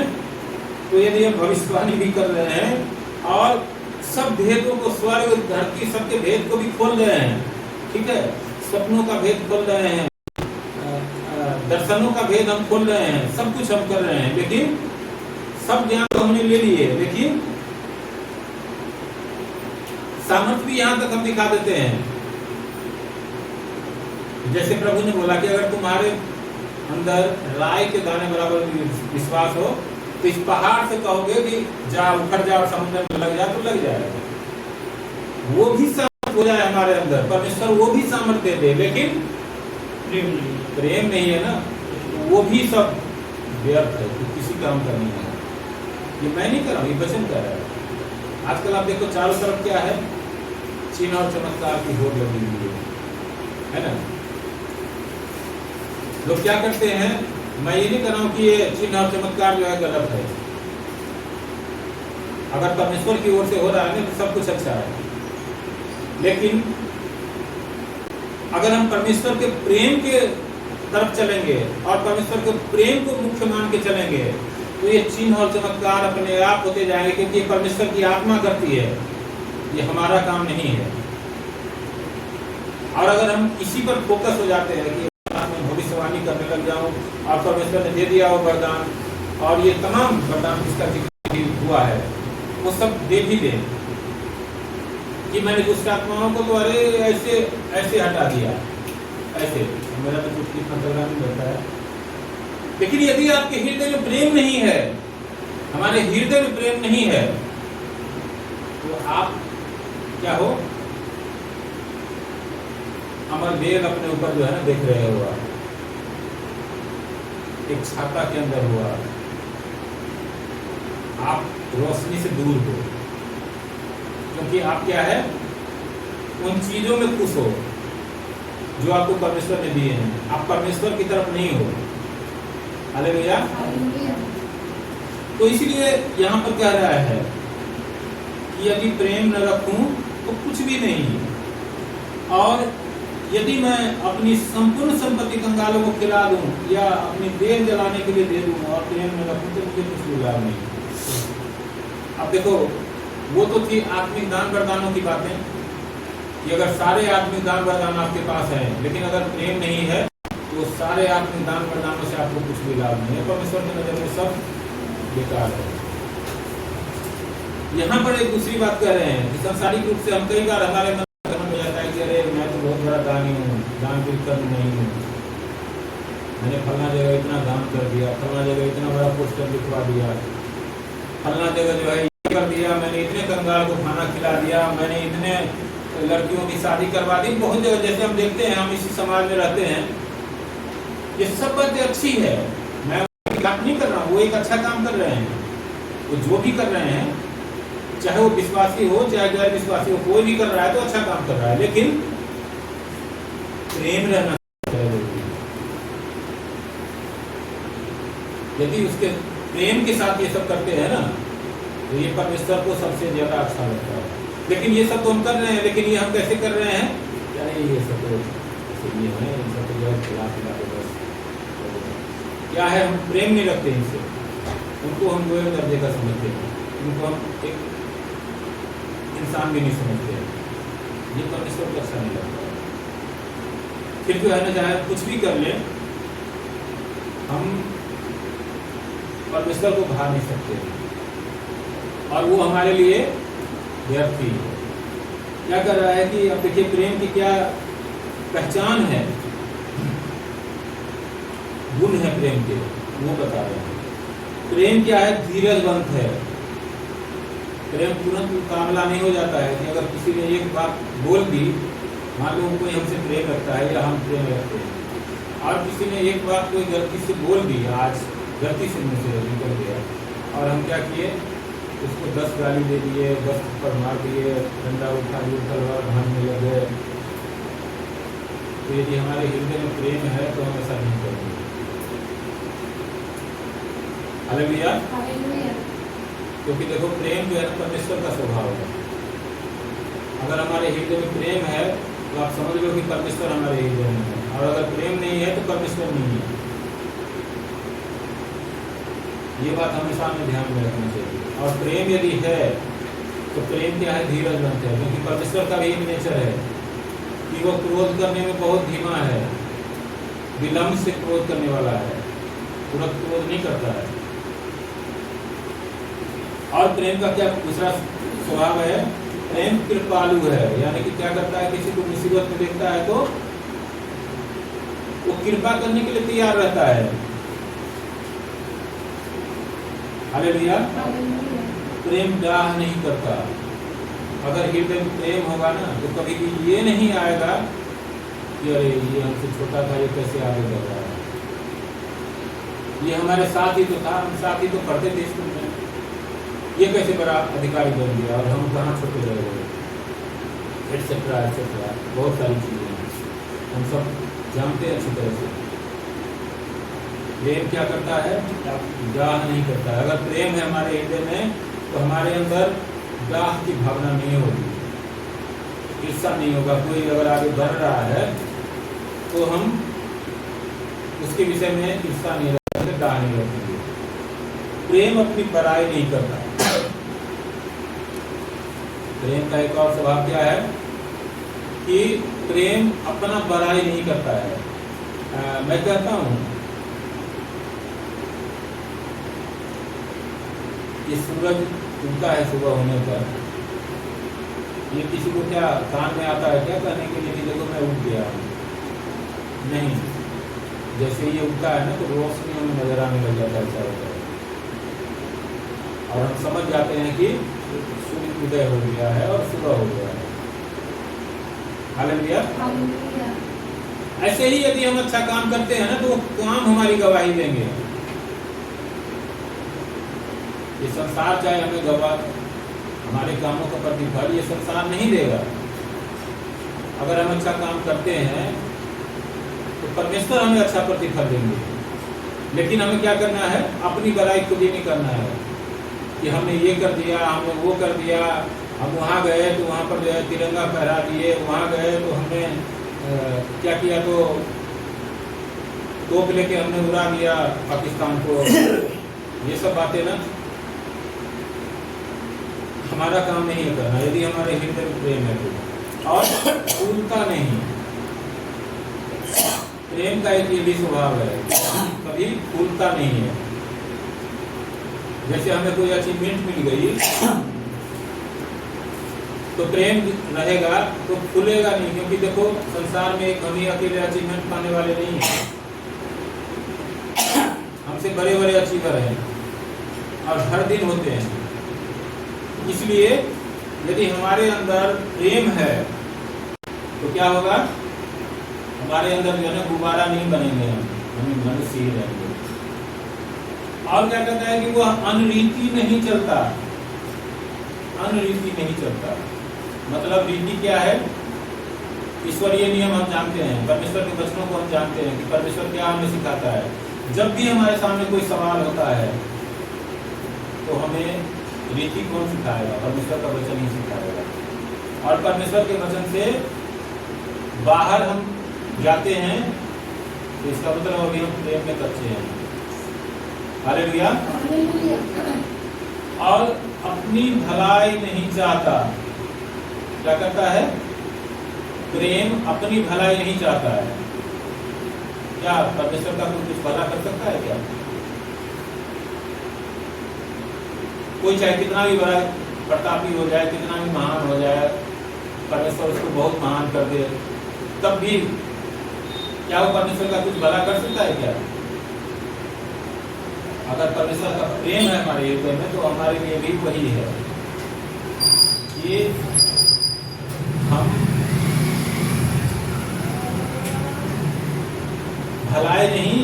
तो यदि हम भविष्यवाणी भी कर रहे हैं और सब भेदों को, स्वर्ग धरती सबके भेद को भी खोल रहे हैं, ठीक है, सपनों का भेद खोल रहे हैं, दर्शनों का भेद हम खोल रहे हैं, सब कुछ हम कर रहे हैं, लेकिन सब ज्ञान तो हमने ले लिए, लेकिन सामर्थ्य भी यहाँ तक हम दिखा देते हैं। जैसे प्रभु ने बोला कि अगर तुम्हारे अंदर राई के दाने बराबर विश्वास हो तो इस पहाड़ से कहोगे कि जा उखड़ जा और समुद्र में लग जा तो लग जाएगा। वो भी सामर्थ्य हो जाए हमारे अंदर, परमेश्वर वो भी सामर्थ्य दे, लेकिन प्रेम नहीं है ना, वो भी सब व्यर्थ है, तो किसी काम का नहीं है। ये मैं नहीं कर रहा हूँ, ये वचन कर रहा है। आजकल आप देखो चारों तरफ क्या है, चिन्ह और चमत्कार की होड़ लगी हुई है ना। लोग क्या करते हैं, मैं ये नहीं कर रहा हूँ कि ये चिन्ह और चमत्कार जो है गलत है। अगर परमेश्वर की ओर से हो रहा है ना तो सब कुछ अच्छा है, लेकिन अगर हम परमेश्वर के प्रेम के तरफ चलेंगे और परमेश्वर के प्रेम को मुख्य मान के चलेंगे तो ये चिन्ह और चमत्कार अपने आप होते जाएंगे, क्योंकि ये परमेश्वर की आत्मा करती है, ये हमारा काम नहीं है। और अगर हम इसी पर फोकस हो जाते हैं कि मैं भविष्यवाणी करने लग जाऊं और परमेश्वर ने दे दिया वो वरदान और ये तमाम वरदान जिसका जिक्र हुआ है वो सब दे भी दे कि मैंने दुष्ट आत्माओं को तो अरे ऐसे ऐसे हटा दिया, ऐसे मेरा तो कुछ लिखना चलना नहीं रहता है। लेकिन यदि आपके हृदय में प्रेम नहीं है, हमारे हृदय में प्रेम नहीं है, तो आप क्या हो, अमर बेल अपने ऊपर जो है ना देख रहे हो, एक छाता के अंदर हुआ, आप रोशनी से दूर हो, क्योंकि आप क्या है, उन चीजों में खुश हो जो आपको परमेश्वर ने दिए हैं, आप परमेश्वर की तरफ नहीं हो। हालेलुया। तो इसीलिए यहाँ पर कह रहा है कि यदि प्रेम न रखूं तो कुछ भी नहीं, और यदि मैं अपनी संपूर्ण संपत्ति कंगालों को खिला दूं या अपनी देह जलाने के लिए दे दूं और प्रेम न रखूं तो मुझे कुछ भी लाभ नहीं। अब देखो, वो तो थी आत्मिक दान वरदानों की बातें कि अगर सारे आत्मिक दान वरदान आपके पास हैं, लेकिन अगर प्रेम नहीं है तो सारे आत्मिक दान वरदानों से आपको कुछ भी लाभ नहीं है, परमेश्वर की नजर में सब बेकार है। यहाँ पर एक दूसरी बात कह रहे हैं कि सांसारिक रूप से हम कई बार हमारे मन में जाता है कि अरे मैं तो बहुत बड़ा दानी हूँ, दान कीर्तन नहीं हूँ, मैंने फलना जगह इतना दान कर दिया, फलना जगह इतना बड़ा पोस्टर लिखवा दिया, फलना जगह जो है ये कर दिया, मैंने इतने कंगाल को खाना खिला दिया, मैंने इतने लड़कियों की शादी करवा दी। बहुत जगह जैसे हम देखते हैं, हम इसी समाज में रहते हैं, ये सब बातें अच्छी है, मैं बात नहीं कर रहा हूँ, वो एक अच्छा काम कर रहे हैं, वो जो भी कर रहे हैं, चाहे वो विश्वासी हो चाहे गैर विश्वासी हो, कोई भी कर रहा है तो अच्छा काम कर रहा है, लेकिन प्रेम रहना चाहिए। यदि उसके प्रेम के साथ ये सब करते हैं ना तो ये परमेश्वर को सबसे ज्यादा अच्छा लगता है। लेकिन ये सब तो हम कर रहे हैं, लेकिन ये हम कैसे कर रहे हैं, यानी ये सब तो ये है, इन सब तो खिला खिला के बस क्या है, हम प्रेम नहीं रखते इनसे, उनको हम लोअर दर्जे का समझते हैं, उनको हम एक इंसान भी नहीं समझते हैं, ये परमेश्वर को अच्छा नहीं लगता। फिर जो है ना, चाहे कुछ भी कर ले, हम परमेश्वर को भा नहीं सकते और वो हमारे लिए व्यर्थ ही है। क्या कर रहा है कि अब देखिए प्रेम की क्या पहचान है, गुण है प्रेम के, वो बता रहे हैं। प्रेम क्या है, धीरजवंत है। प्रेम तुरंत मुकाबला नहीं हो जाता है कि अगर किसी ने एक बात बोल दी, मान लो कोई हमसे प्रेम रखता है या हम प्रेम रखते हैं, और किसी ने एक बात कोई गलती से बोल दी, आज गलती से मुँह से निकल गया, और हम क्या किए, उसको 10 गाली दे दिए, 10 पर मार दिए, डंडा उठा दिए, तलवार भांगने लगे। तो यदि हमारे हृदय में प्रेम है तो हम ऐसा नहीं करेंगे। हालेलुया। क्योंकि देखो प्रेम जो है परमेश्वर का स्वभाव है। अगर हमारे हृदय में प्रेम है तो आप समझ लो कि परमेश्वर हमारे हृदय में है, और अगर प्रेम नहीं है तो परमेश्वर नहीं है। ये बात हमेशा हमें ध्यान में रखना चाहिए। और प्रेम यदि है तो प्रेम क्या है, धीरजवंत है, क्योंकि परमेश्वर का भी एक नेचर है कि वो क्रोध करने में बहुत धीमा है, विलंब से क्रोध करने वाला है, तुरंत क्रोध नहीं करता है। और प्रेम का क्या दूसरा स्वभाव है, प्रेम कृपालु है, यानी कि क्या करता है, किसी को मुसीबत में देखता है तो वो कृपा करने के लिए तैयार रहता है। हालेलुया। प्रेम डाह नहीं करता। अगर हृदय में प्रेम होगा ना तो कभी भी ये नहीं आएगा कि अरे ये हमसे छोटा था, ये कैसे आगे बढ़ रहा है, ये हमारे साथ ही तो था, हम साथ ही तो पढ़ते थे स्कूल में, ये कैसे बड़ा अधिकारी बन गया और हम कहाँ छोटे रह गए, एटसेट्रा एटसेट्रा। बहुत सारी चीजें हैं, हम सब जानते हैं अच्छी तरह से। प्रेम क्या करता है, डाह नहीं करता है। अगर प्रेम है हमारे हृदय में तो हमारे अंदर डाह की भावना नहीं होगी, ईर्ष्या नहीं होगा। कोई अगर आगे बढ़ रहा है तो हम उसके विषय में ईर्ष्या नहीं रखेंगे, डाह नहीं रखेंगे। प्रेम अपनी बड़ाई नहीं करता। प्रेम का एक और स्वभाव क्या है कि प्रेम अपना बड़ाई नहीं करता है। मैं कहता हूँ कि सूरज उगता है सुबह होने पर, ये किसी को क्या कान में आता है क्या कहने के लिए कि देखो मैं उग गया हूँ? नहीं, जैसे ये उगता है ना तो रोशनी हमें नजर आने लग जाता है चारों तरफ, और हम समझ जाते हैं कि सूर्य उदय हो गया है और सुबह हो गया है। हालेलुया। ऐसे ही यदि हम अच्छा काम करते हैं ना तो वो काम हमारी गवाही देंगे। ये संसार चाहे हमें गवाह हमारे कामों का प्रतिफल ये संसार नहीं देगा। अगर हम अच्छा काम करते हैं तो परमेश्वर हमें अच्छा प्रतिफल देंगे, लेकिन हमें क्या करना है, अपनी बड़ाई खुद ही नहीं करना है कि हमने ये कर दिया, हमने वो कर दिया, हम वहाँ गए तो वहाँ पर तिरंगा फहरा दिए, वहाँ गए तो हमने क्या किया, तो तोप लेके हमने उड़ा दिया पाकिस्तान को। ये सब बातें ना हमारा काम नहीं है करना, यदि हमारे हृदय में प्रेम है तो। और फूलता नहीं, प्रेम का एक ये भी स्वभाव है, कभी फूलता नहीं है। जैसे हमें कोई अचीवमेंट मिल गई तो प्रेम रहेगा तो फूलेगा नहीं, क्योंकि देखो संसार में एक हम ही अकेले अचीवमेंट पाने वाले नहीं है, हमसे बड़े बड़े अचीवर हैं और हर दिन होते हैं। इसलिए यदि हमारे अंदर प्रेम है तो क्या होगा, हमारे अंदर जो है ना गुब्बारा नहीं बनेंगे, हम मनुष्य ही रहेंगे। और क्या कहता है कि वो अनरीति नहीं चलता। अनरीति नहीं चलता मतलब रीति क्या है, ईश्वरीय नियम हम जानते हैं, परमेश्वर के वचनों को हम जानते हैं कि परमेश्वर क्या हमें सिखाता है। जब भी हमारे सामने कोई सवाल होता है तो हमें रीति कौन सिखाएगा, परमेश्वर का वचन ही सिखाएगा। और परमेश्वर के वचन से बाहर हम जाते हैं तो इसका मतलब अभी हम प्रेम में कच्चे हैं। हालेलुया। और अपनी भलाई नहीं चाहता। क्या करता है, प्रेम अपनी भलाई नहीं चाहता है। क्या परमेश्वर का कोई कुछ भला कर सकता है क्या? कोई चाहे कितना भी बड़ा प्रतापी हो जाए, कितना भी महान हो जाए, परमेश्वर उसको बहुत महान कर दे, तब भी क्या वो परमेश्वर का कुछ भला कर सकता है क्या? अगर परमेश्वर का प्रेम है हमारे हृदय में तो हमारे लिए भी वही है कि हम भलाई नहीं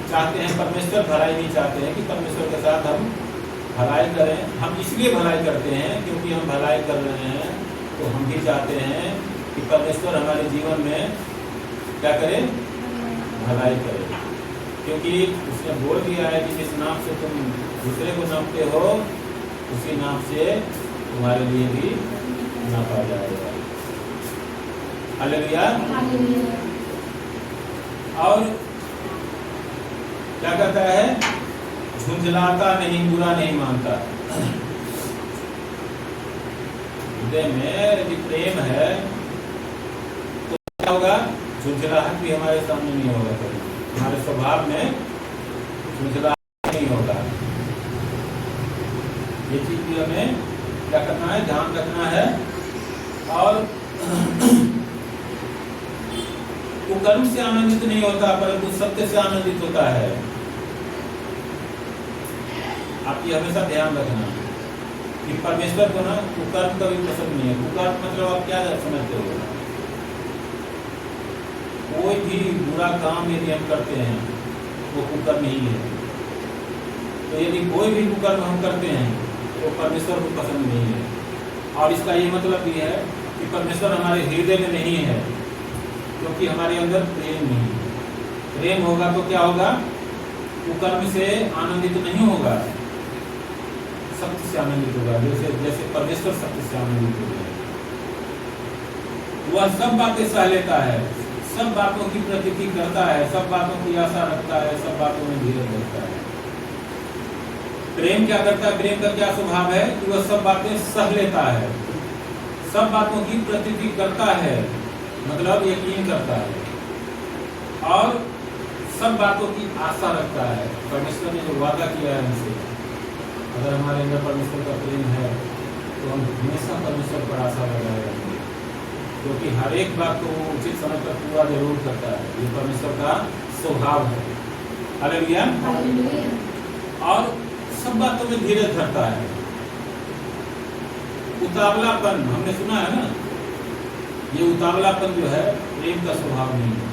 चाहते हैं, परमेश्वर भलाई नहीं चाहते हैं कि परमेश्वर के साथ हम भलाई करें। हम इसलिए भलाई करते हैं क्योंकि हम भलाई कर रहे हैं तो हम भी चाहते हैं कि परमेश्वर हमारे जीवन में क्या करे, भलाई करे। क्योंकि उसने बोल दिया है कि जिस नाम से तुम दूसरे को नापते हो उसी नाम से तुम्हारे लिए भी नापा जाएगा। हालेलुया। और क्या कहता है, झुंझलाता नहीं, बुरा नहीं मानता। हृदय में यदि प्रेम है तो क्या होगा, झुंझलाहट भी हमारे सामने नहीं होगा, कभी हमारे स्वभाव में झुंझलाहट नहीं होगा। ये चीज भी हमें क्या करना है, ध्यान रखना है। और वो कर्म से आनंदित नहीं होता परंतु सत्य से आनंदित होता है। आप ये हमेशा ध्यान रखना कि परमेश्वर को ना कुकर्म कभी पसंद नहीं है। कुकर्म मतलब आप क्या समझते हो? कोई भी बुरा काम यदि हम करते हैं वो कुकर्म ही है। तो यदि कोई भी कुकर्म हम करते हैं तो परमेश्वर को पसंद नहीं है। और इसका ये मतलब भी है कि परमेश्वर हमारे हृदय में नहीं है, क्योंकि हमारे अंदर प्रेम नहीं है। प्रेम होगा तो क्या होगा? कुकर्म से आनंदित नहीं होगा, सत्य से आनंदित होगा। जैसे परमेश्वर सत्य से आनंदित होगा। वह सब बातें सह लेता है, सब बातों की प्रतीति करता है, सब बातों की आशा रखता है, सब बातों में धीरज रखता है। प्रेम क्या करता है? प्रेम का क्या स्वभाव है कि वह सब बातें सह लेता है, सब बातों की प्रतीति करता है, मतलब यकीन करता है, और सब बातों की आशा रखता है। परमेश्वर ने जो वादा किया है हमसे, अगर हमारे अंदर परमेश्वर का प्रेम है तो हम हमेशा परमेश्वर पर आशा लगाए रहेंगे, क्योंकि हर एक बात को वो उचित समय पर पूरा जरूर करता है। ये परमेश्वर का स्वभाव है। हालेलुया। और सब बातों में धीरज धरता है। उतावलापन हमने सुना है ना, ये उतावलापन जो है प्रेम का स्वभाव नहीं है।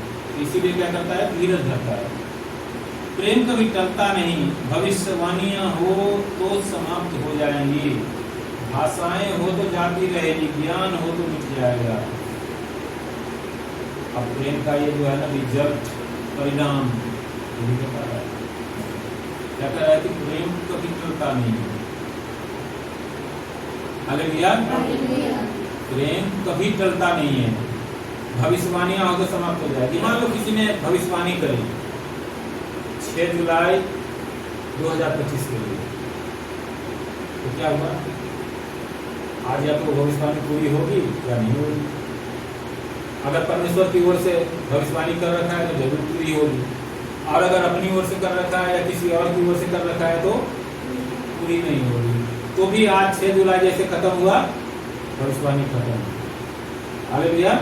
इसीलिए क्या करता है? धीरज धरता है। प्रेम कभी टलता नहीं। भविष्यवाणियां हो तो समाप्त हो जाएंगी, भाषाएं हो तो जाती रहेगी, ज्ञान हो तो मिट जाएगा। अब प्रेम का ये जो है ना रिजल्ट, परिणाम क्या कह रहा है कि प्रेम कभी टलता नहीं है। हालेलुया। प्रेम कभी टलता नहीं है। भविष्यवाणियां हो तो समाप्त हो जाएगी। मान लो किसी ने भविष्यवाणी करी 6 जुलाई 2025 के लिए, तो क्या हुआ? आज या तो भविष्यवाणी पूरी होगी या नहीं होगी। अगर परमेश्वर की ओर से भविष्यवाणी कर रखा है तो जरूर पूरी होगी, और अगर अपनी ओर से कर रखा है या किसी और की ओर से कर रखा है तो पूरी नहीं होगी। तो भी आज 6 जुलाई जैसे खत्म हुआ, भविष्यवाणी खत्म। हालेलुया।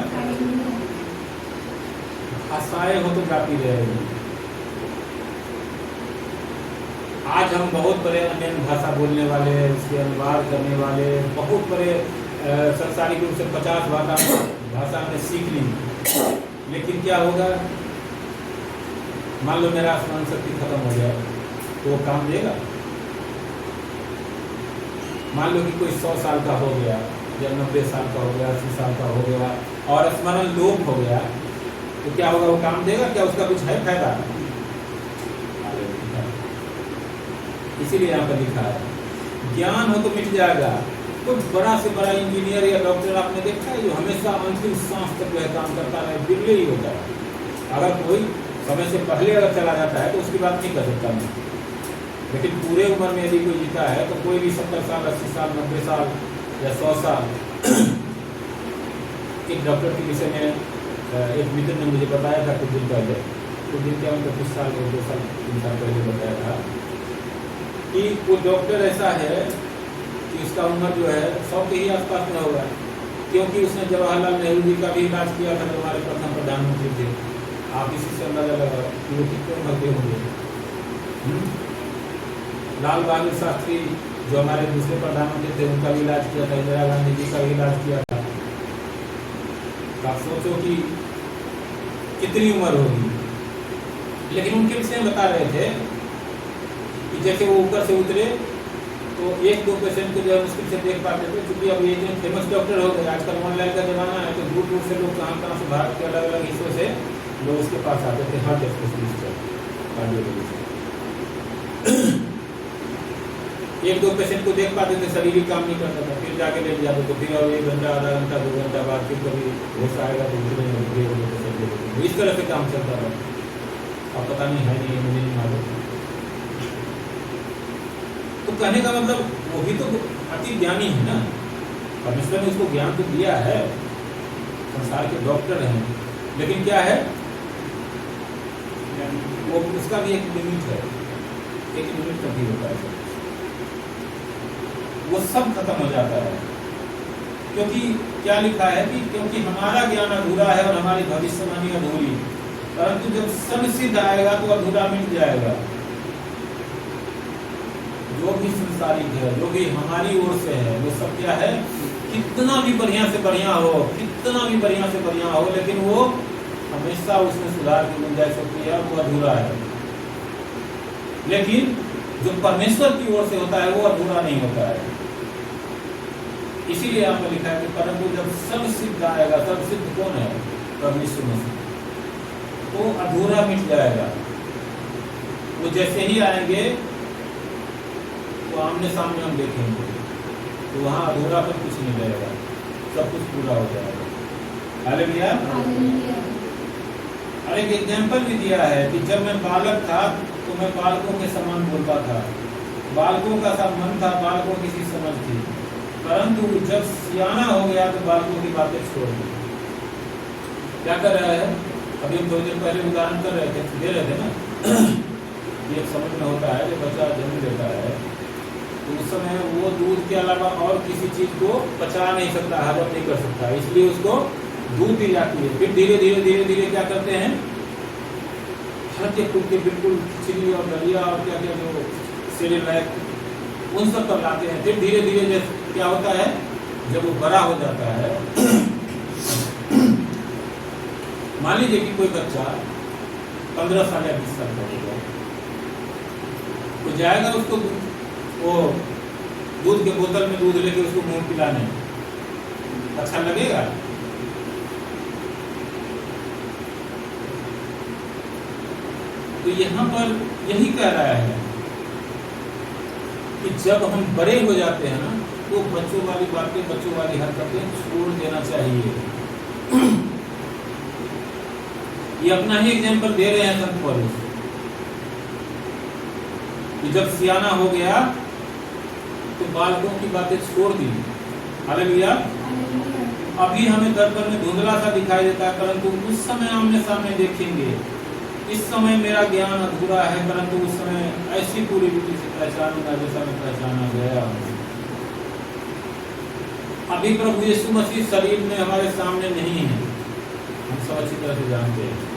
आशाएं हो तो जाती रहेगी। आज हम बहुत बड़े अन्य भाषा बोलने वाले, उसके अनुवाद करने वाले, बहुत बड़े संसारिक रूप से 50 भाषा हमने सीख ली, लेकिन क्या होगा? मान लो मेरा स्मरण शक्ति खत्म हो जाए तो वो काम देगा? मान लो कि कोई 100 साल का हो गया या 90 साल का हो गया, 80 साल का हो गया और स्मरण लोप हो गया, तो क्या होगा? वो काम देगा क्या? उसका कुछ है फायदा? इसीलिए यहाँ पर लिखा है ज्ञान हो तो मिट जाएगा। कुछ बड़ा से बड़ा इंजीनियर या डॉक्टर आपने देखा है जो हमेशा अंतिम सांस तक वह काम करता है, बिल्कुल ही होता है। अगर कोई समय से पहले अगर चला जाता है तो उसकी बात नहीं कर सकता मैं, लेकिन पूरे उम्र में यदि कोई जीता है तो कोई भी 70 साल, 80 साल, 90 साल या 100 साल। एक डॉक्टर के विषय में एक मित्र ने मुझे बताया था कुछ दिन पहले, कुछ दिन क्या उनका 2 साल 3 साल पहले बताया था कि वो डॉक्टर ऐसा है कि उसका उम्र जो है 100 के ही आसपास में होगा, क्योंकि उसने जवाहरलाल नेहरू जी का भी इलाज किया था जो हमारे प्रथम प्रधानमंत्री थे। आप इसी से अंदाजा लगाओ कि वो कितने उम्र के होंगे। लाल बहादुर शास्त्री जो हमारे दूसरे प्रधानमंत्री थे उनका भी इलाज किया था, इंदिरा गांधी जी का भी इलाज किया था। आप सोचो कि कितनी उम्र होगी। लेकिन उनके विषय में बता रहे थे कि जैसे वो ऊपर से उतरे तो 1-2 पेशेंट को जो है मुश्किल से देख पाते थे, क्योंकि अब ये जो फेमस डॉक्टर हो गए, आजकल ऑनलाइन का जमाना है, तो दूर दूर से लोग कहाँ से भारत के अलग अलग हिस्सों से लोग उसके पास आते थे, हार्ट स्पेशलिस्ट कार्डियोलॉजिस्ट। 1-2 पेशेंट को देख पाते थे, शरीर ही काम नहीं करता था, फिर जाके लेट जाते तो फिर और 1 घंटा, आधा घंटा, 2 घंटा बाद फिर कभी होश आएगा तो इस तरह से काम चलता था। अब पता नहीं है नहीं, मुझे नहीं मालूम। तो कहने का मतलब वो भी तो अति ज्ञानी है ना, परमेश्वर ने उसको ज्ञान तो दिया है, संसार के डॉक्टर हैं, लेकिन क्या है वो उसका भी एक लिमिट है, एक लिमिट तक ही होता है। वो सब खत्म हो जाता है। क्योंकि क्या लिखा है कि क्योंकि हमारा ज्ञान अधूरा है और हमारी भविष्यवाणी अधूरी, परंतु जब सब सिद्ध आएगा तो अधूरा मिट जाएगा। जो भी संसारिक है, जो भी हमारी ओर से है, वो सब क्या है, कितना भी बढ़िया से बढ़िया हो, कितना भी बढ़िया से बढ़िया हो, लेकिन वो हमेशा उसमें सुधार की गुंजाइश होती है, वो अधूरा है। लेकिन जो परमेश्वर की ओर से होता है वो अधूरा नहीं होता है। इसीलिए यहाँ पर लिखा है कि परंतु जब सब सिद्ध आएगा, सब सिद्ध कौन है, परमेश्वर मसीह, तो अधूरा मिट जाएगा। वो जैसे ही आएंगे तो आमने सामने हम देखेंगे, तो वहाँ अधूरा पर कुछ नहीं रहेगा, सब कुछ पूरा हो जाएगा। हालेलुया। और एक एग्जाम्पल भी दिया है कि जब मैं बालक था तो मैं बालकों के समान बोलता था, बालकों का सा मन था, बालकों की सी समझ थी, परंतु जब सियाना हो गया तो बालकों की बातें छोड़ दी। क्या कर रहा है, अभी हम थोड़ी देर पहले उदाहरण कर रहे थे, दे रहे थे ना, ये समझ में होता है जब बच्चा जन्म लेता है तो उस समय वो दूध के अलावा और किसी चीज को पचा नहीं सकता, हजम नहीं कर सकता, इसलिए उसको दूध दी जाती है। फिर धीरे धीरे धीरे धीरे क्या करते हैं, हल्के फुल्के बिल्कुल खिचड़ी और दलिया और क्या क्या जो सेरेलैक उन सब पर लाते हैं। फिर धीरे धीरे जैसे क्या होता है, जब वो बड़ा हो जाता है, मान लीजिए कि कोई बच्चा 15 साल या 20 साल का होगा, तो जाएगा उसको वो दूध के बोतल में दूध लेके उसको मुंह पिलाने, अच्छा लगेगा? तो यहाँ पर यही कह रहा है कि जब हम बड़े हो जाते हैं ना, तो बच्चों वाली बातें, बच्चों वाली हरकतें छोड़ देना चाहिए। ये अपना ही एग्जाम्पल दे रहे हैं संत पौलुस कि जब सियाना हो गया तो बालकों की बातें छोड़ दी। हालेलुया। अभी हमें दर्पण में धुंधला सा दिखाई देता है, परंतु उस समय आमने सामने देखेंगे। इस समय मेरा ज्ञान अधूरा है, परंतु उस समय ऐसी पूरी रीति से पहचानूंगा जैसा मैं पहचाना गया हूँ। अभी प्रभु यीशु मसीह शरीर में हमारे सामने नहीं है, हम सब अच्छी तरह से जानते हैं।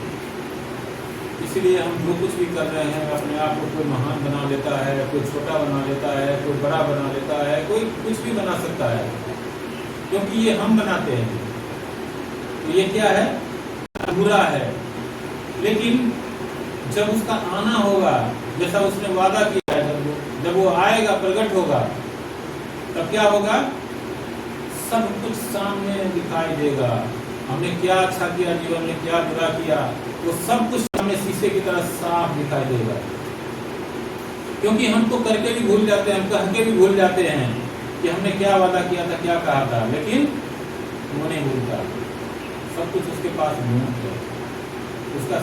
इसलिए हम जो कुछ भी कर रहे हैं, अपने आप को कोई महान बना लेता है, कोई छोटा बना लेता है, कोई बड़ा बना लेता है, कोई कुछ भी बना सकता है, क्योंकि ये हम बनाते हैं। तो ये क्या है, अधूरा है। लेकिन जब उसका आना होगा, जैसा उसने वादा किया है, जब वो आएगा, प्रकट होगा, तब क्या होगा, सब कुछ सामने दिखाई देगा। हमने क्या अच्छा किया जीवन में, क्या बुरा किया, वो सब कुछ हमें शीशे की तरह साफ दिखाई देगा। क्योंकि हम तो करके भी भूल जाते हैं, हम कह के भी भूल जाते हैं कि हमने क्या वादा किया था, क्या कहा था, लेकिन वो नहीं भूलता। सब कुछ उसके पास मौजूद है, उसका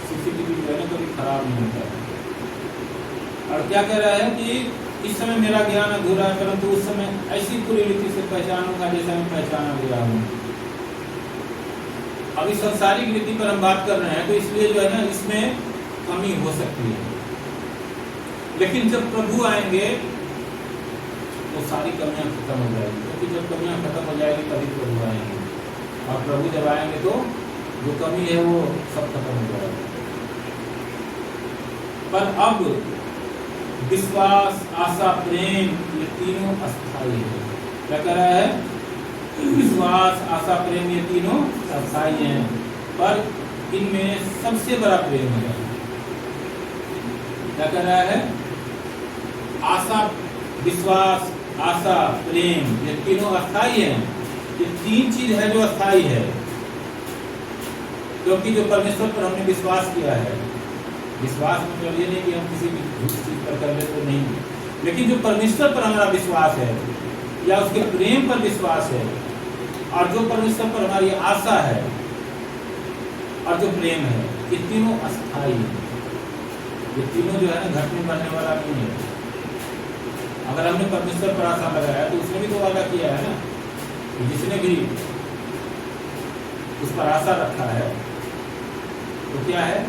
सीसीटीवी जो है ना कभी खराब नहीं होता। और क्या कह रहा है कि इस समय मेरा ज्ञान अधूरा है, परंतु उस समय ऐसी पूरी रीति से पहचानूंगा जैसा मैं पहचाना गया हूँ। अभी संसारिक रीति पर हम बात कर रहे हैं, तो इसलिए जो है ना इसमें कमी हो सकती है। लेकिन जब प्रभु आएंगे तो सारी कमियां खत्म हो जाएगी, क्योंकि जब कमियां खत्म हो जाएगी तभी प्रभु आएंगे। और प्रभु जब आएंगे तो जो कमी है वो सब खत्म हो जाएगा। पर अब विश्वास, आशा, प्रेम, ये तीनों अस्थायी है। क्या कह रहा है, विश्वास, आशा, प्रेम, ये तीनों अस्थायी हैं, पर इनमें सबसे बड़ा प्रेम है। क्या कह रहा है, आशा, विश्वास, आशा, प्रेम, ये तीनों अस्थायी हैं। ये तीन चीज है जो अस्थायी है, क्योंकि जो परमेश्वर पर हमने विश्वास किया है, विश्वास मतलब ये नहीं कि हम किसी भी झूठी चीज पर कर ले तो नहीं, लेकिन जो परमेश्वर पर हमारा विश्वास है या उसके प्रेम पर विश्वास है, और जो परमेश्वर पर हमारी आशा है और जो प्रेम है, ये तीनों अस्थायी है। ये तीनों जो है ना घटने बढ़ने वाला नहीं है। अगर हमने परमेश्वर पर आशा लगाया तो उसने भी तो वादा किया है ना, जिसने भी उस पर आशा रखा है तो क्या है,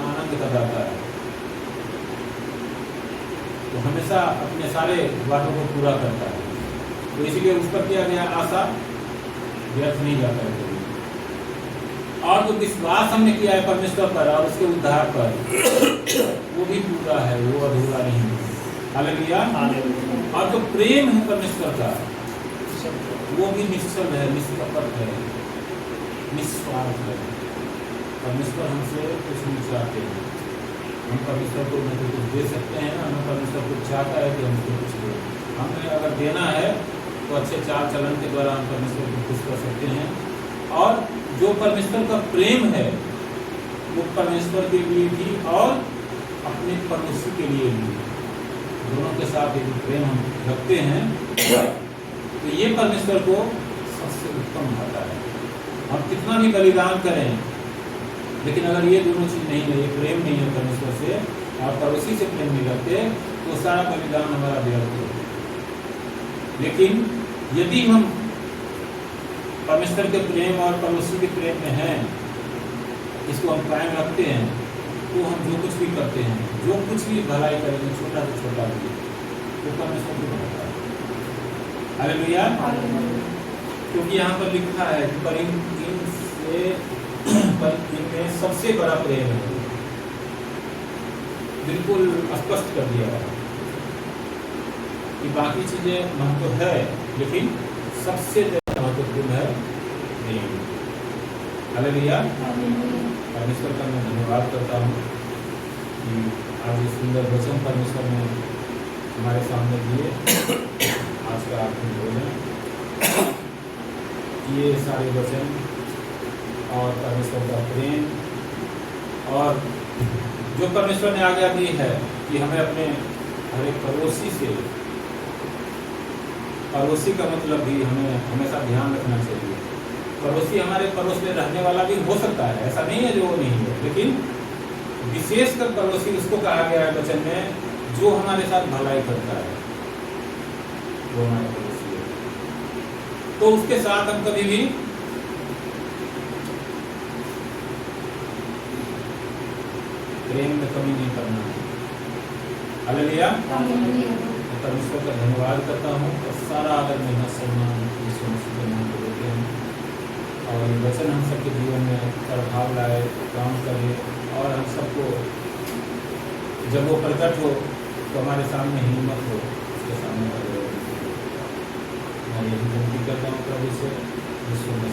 आनंद का दाता है। तो हमेशा अपने सारे वादों को पूरा करता है। तो इसीलिए उस पर किया गया आशा व्यर्थ नहीं जाता है कभी। और जो विश्वास हमने किया है परमेश्वर पर और उसके उद्धार पर, वो भी पूरा है, वो अधूरा नहीं है। हालेलुया। और जो प्रेम है परमेश्वर का, वो भी निश्चल है, निष्कपट है, निस्वार्थ है। परमेश्वर हमसे कुछ नहीं चाहते हैं, हम परमेश्वर को न तो कुछ दे सकते हैं, न परमेश्वर कुछ चाहता है कि हमसे कुछ दे। हमें अगर देना है तो अच्छे चाल चलन के द्वारा हम परमेश्वर को खुश कर सकते हैं। और जो परमेश्वर का प्रेम है वो परमेश्वर के लिए भी और अपने पड़ोसी के लिए भी, दोनों के साथ यदि प्रेम हम रखते हैं तो ये परमेश्वर को सबसे उत्तम भाता है। हम कितना भी बलिदान करें, लेकिन अगर ये दोनों चीज नहीं है, ये प्रेम नहीं है परमेश्वर से और पड़ोसी से प्रेम नहीं रखते, तो सारा बलिदान हमारा व्यर्थ है। लेकिन यदि हम परमेश्वर के प्रेम और पड़ोसी के प्रेम में हैं, इसको हम कायम रखते हैं, तो हम जो कुछ भी करते हैं, जो कुछ भी भलाई करेंगे, छोटा से छोटा भी, वो परमेश्वर को बढ़ाता है। हालेलुया। क्योंकि यहाँ पर लिखा है कि पर इनमें सबसे बड़ा प्रेम है, बिल्कुल स्पष्ट कर दिया है कि बाकी चीजें महत्व है, लेकिन सबसे ज्यादा महत्वपूर्ण है प्रेम। हालेलुया। परमेश्वर का मैं धन्यवाद करता हूँ कि आज ये सुंदर वचन परमेश्वर ने हमारे सामने दिए। आज का आखिरी भोजन, ये सारे वचन और परमेश्वर का प्रेम और जो परमेश्वर ने आज्ञा दी है कि हमें अपने हर एक पड़ोसी से, पड़ोसी का मतलब भी हमें हमेशा ध्यान रखना चाहिए। पड़ोसी हमारे पड़ोस में रहने वाला भी हो सकता है, ऐसा नहीं है जो वो नहीं है, लेकिन विशेषकर पड़ोसी उसको कहा गया है वचन में जो हमारे साथ भलाई करता है, वो हमारे पड़ोसी है। तो उसके साथ हम कभी भी प्रेम में कमी नहीं करना है। हालेलुया। परमेश्वर का धन्यवाद करता हूँ और सारा आदर मेरा सम्मान यीशु मसीह के नाम पर देते हैं। और ये वचन हम सबके जीवन में प्रभाव लाए, काम करे और हम सबको जब वो प्रकट हो तो हमारे सामने हिम्मत हो उसके सामने। मैं यही विनती करता हूँ प्रभु से, यीशु मसीह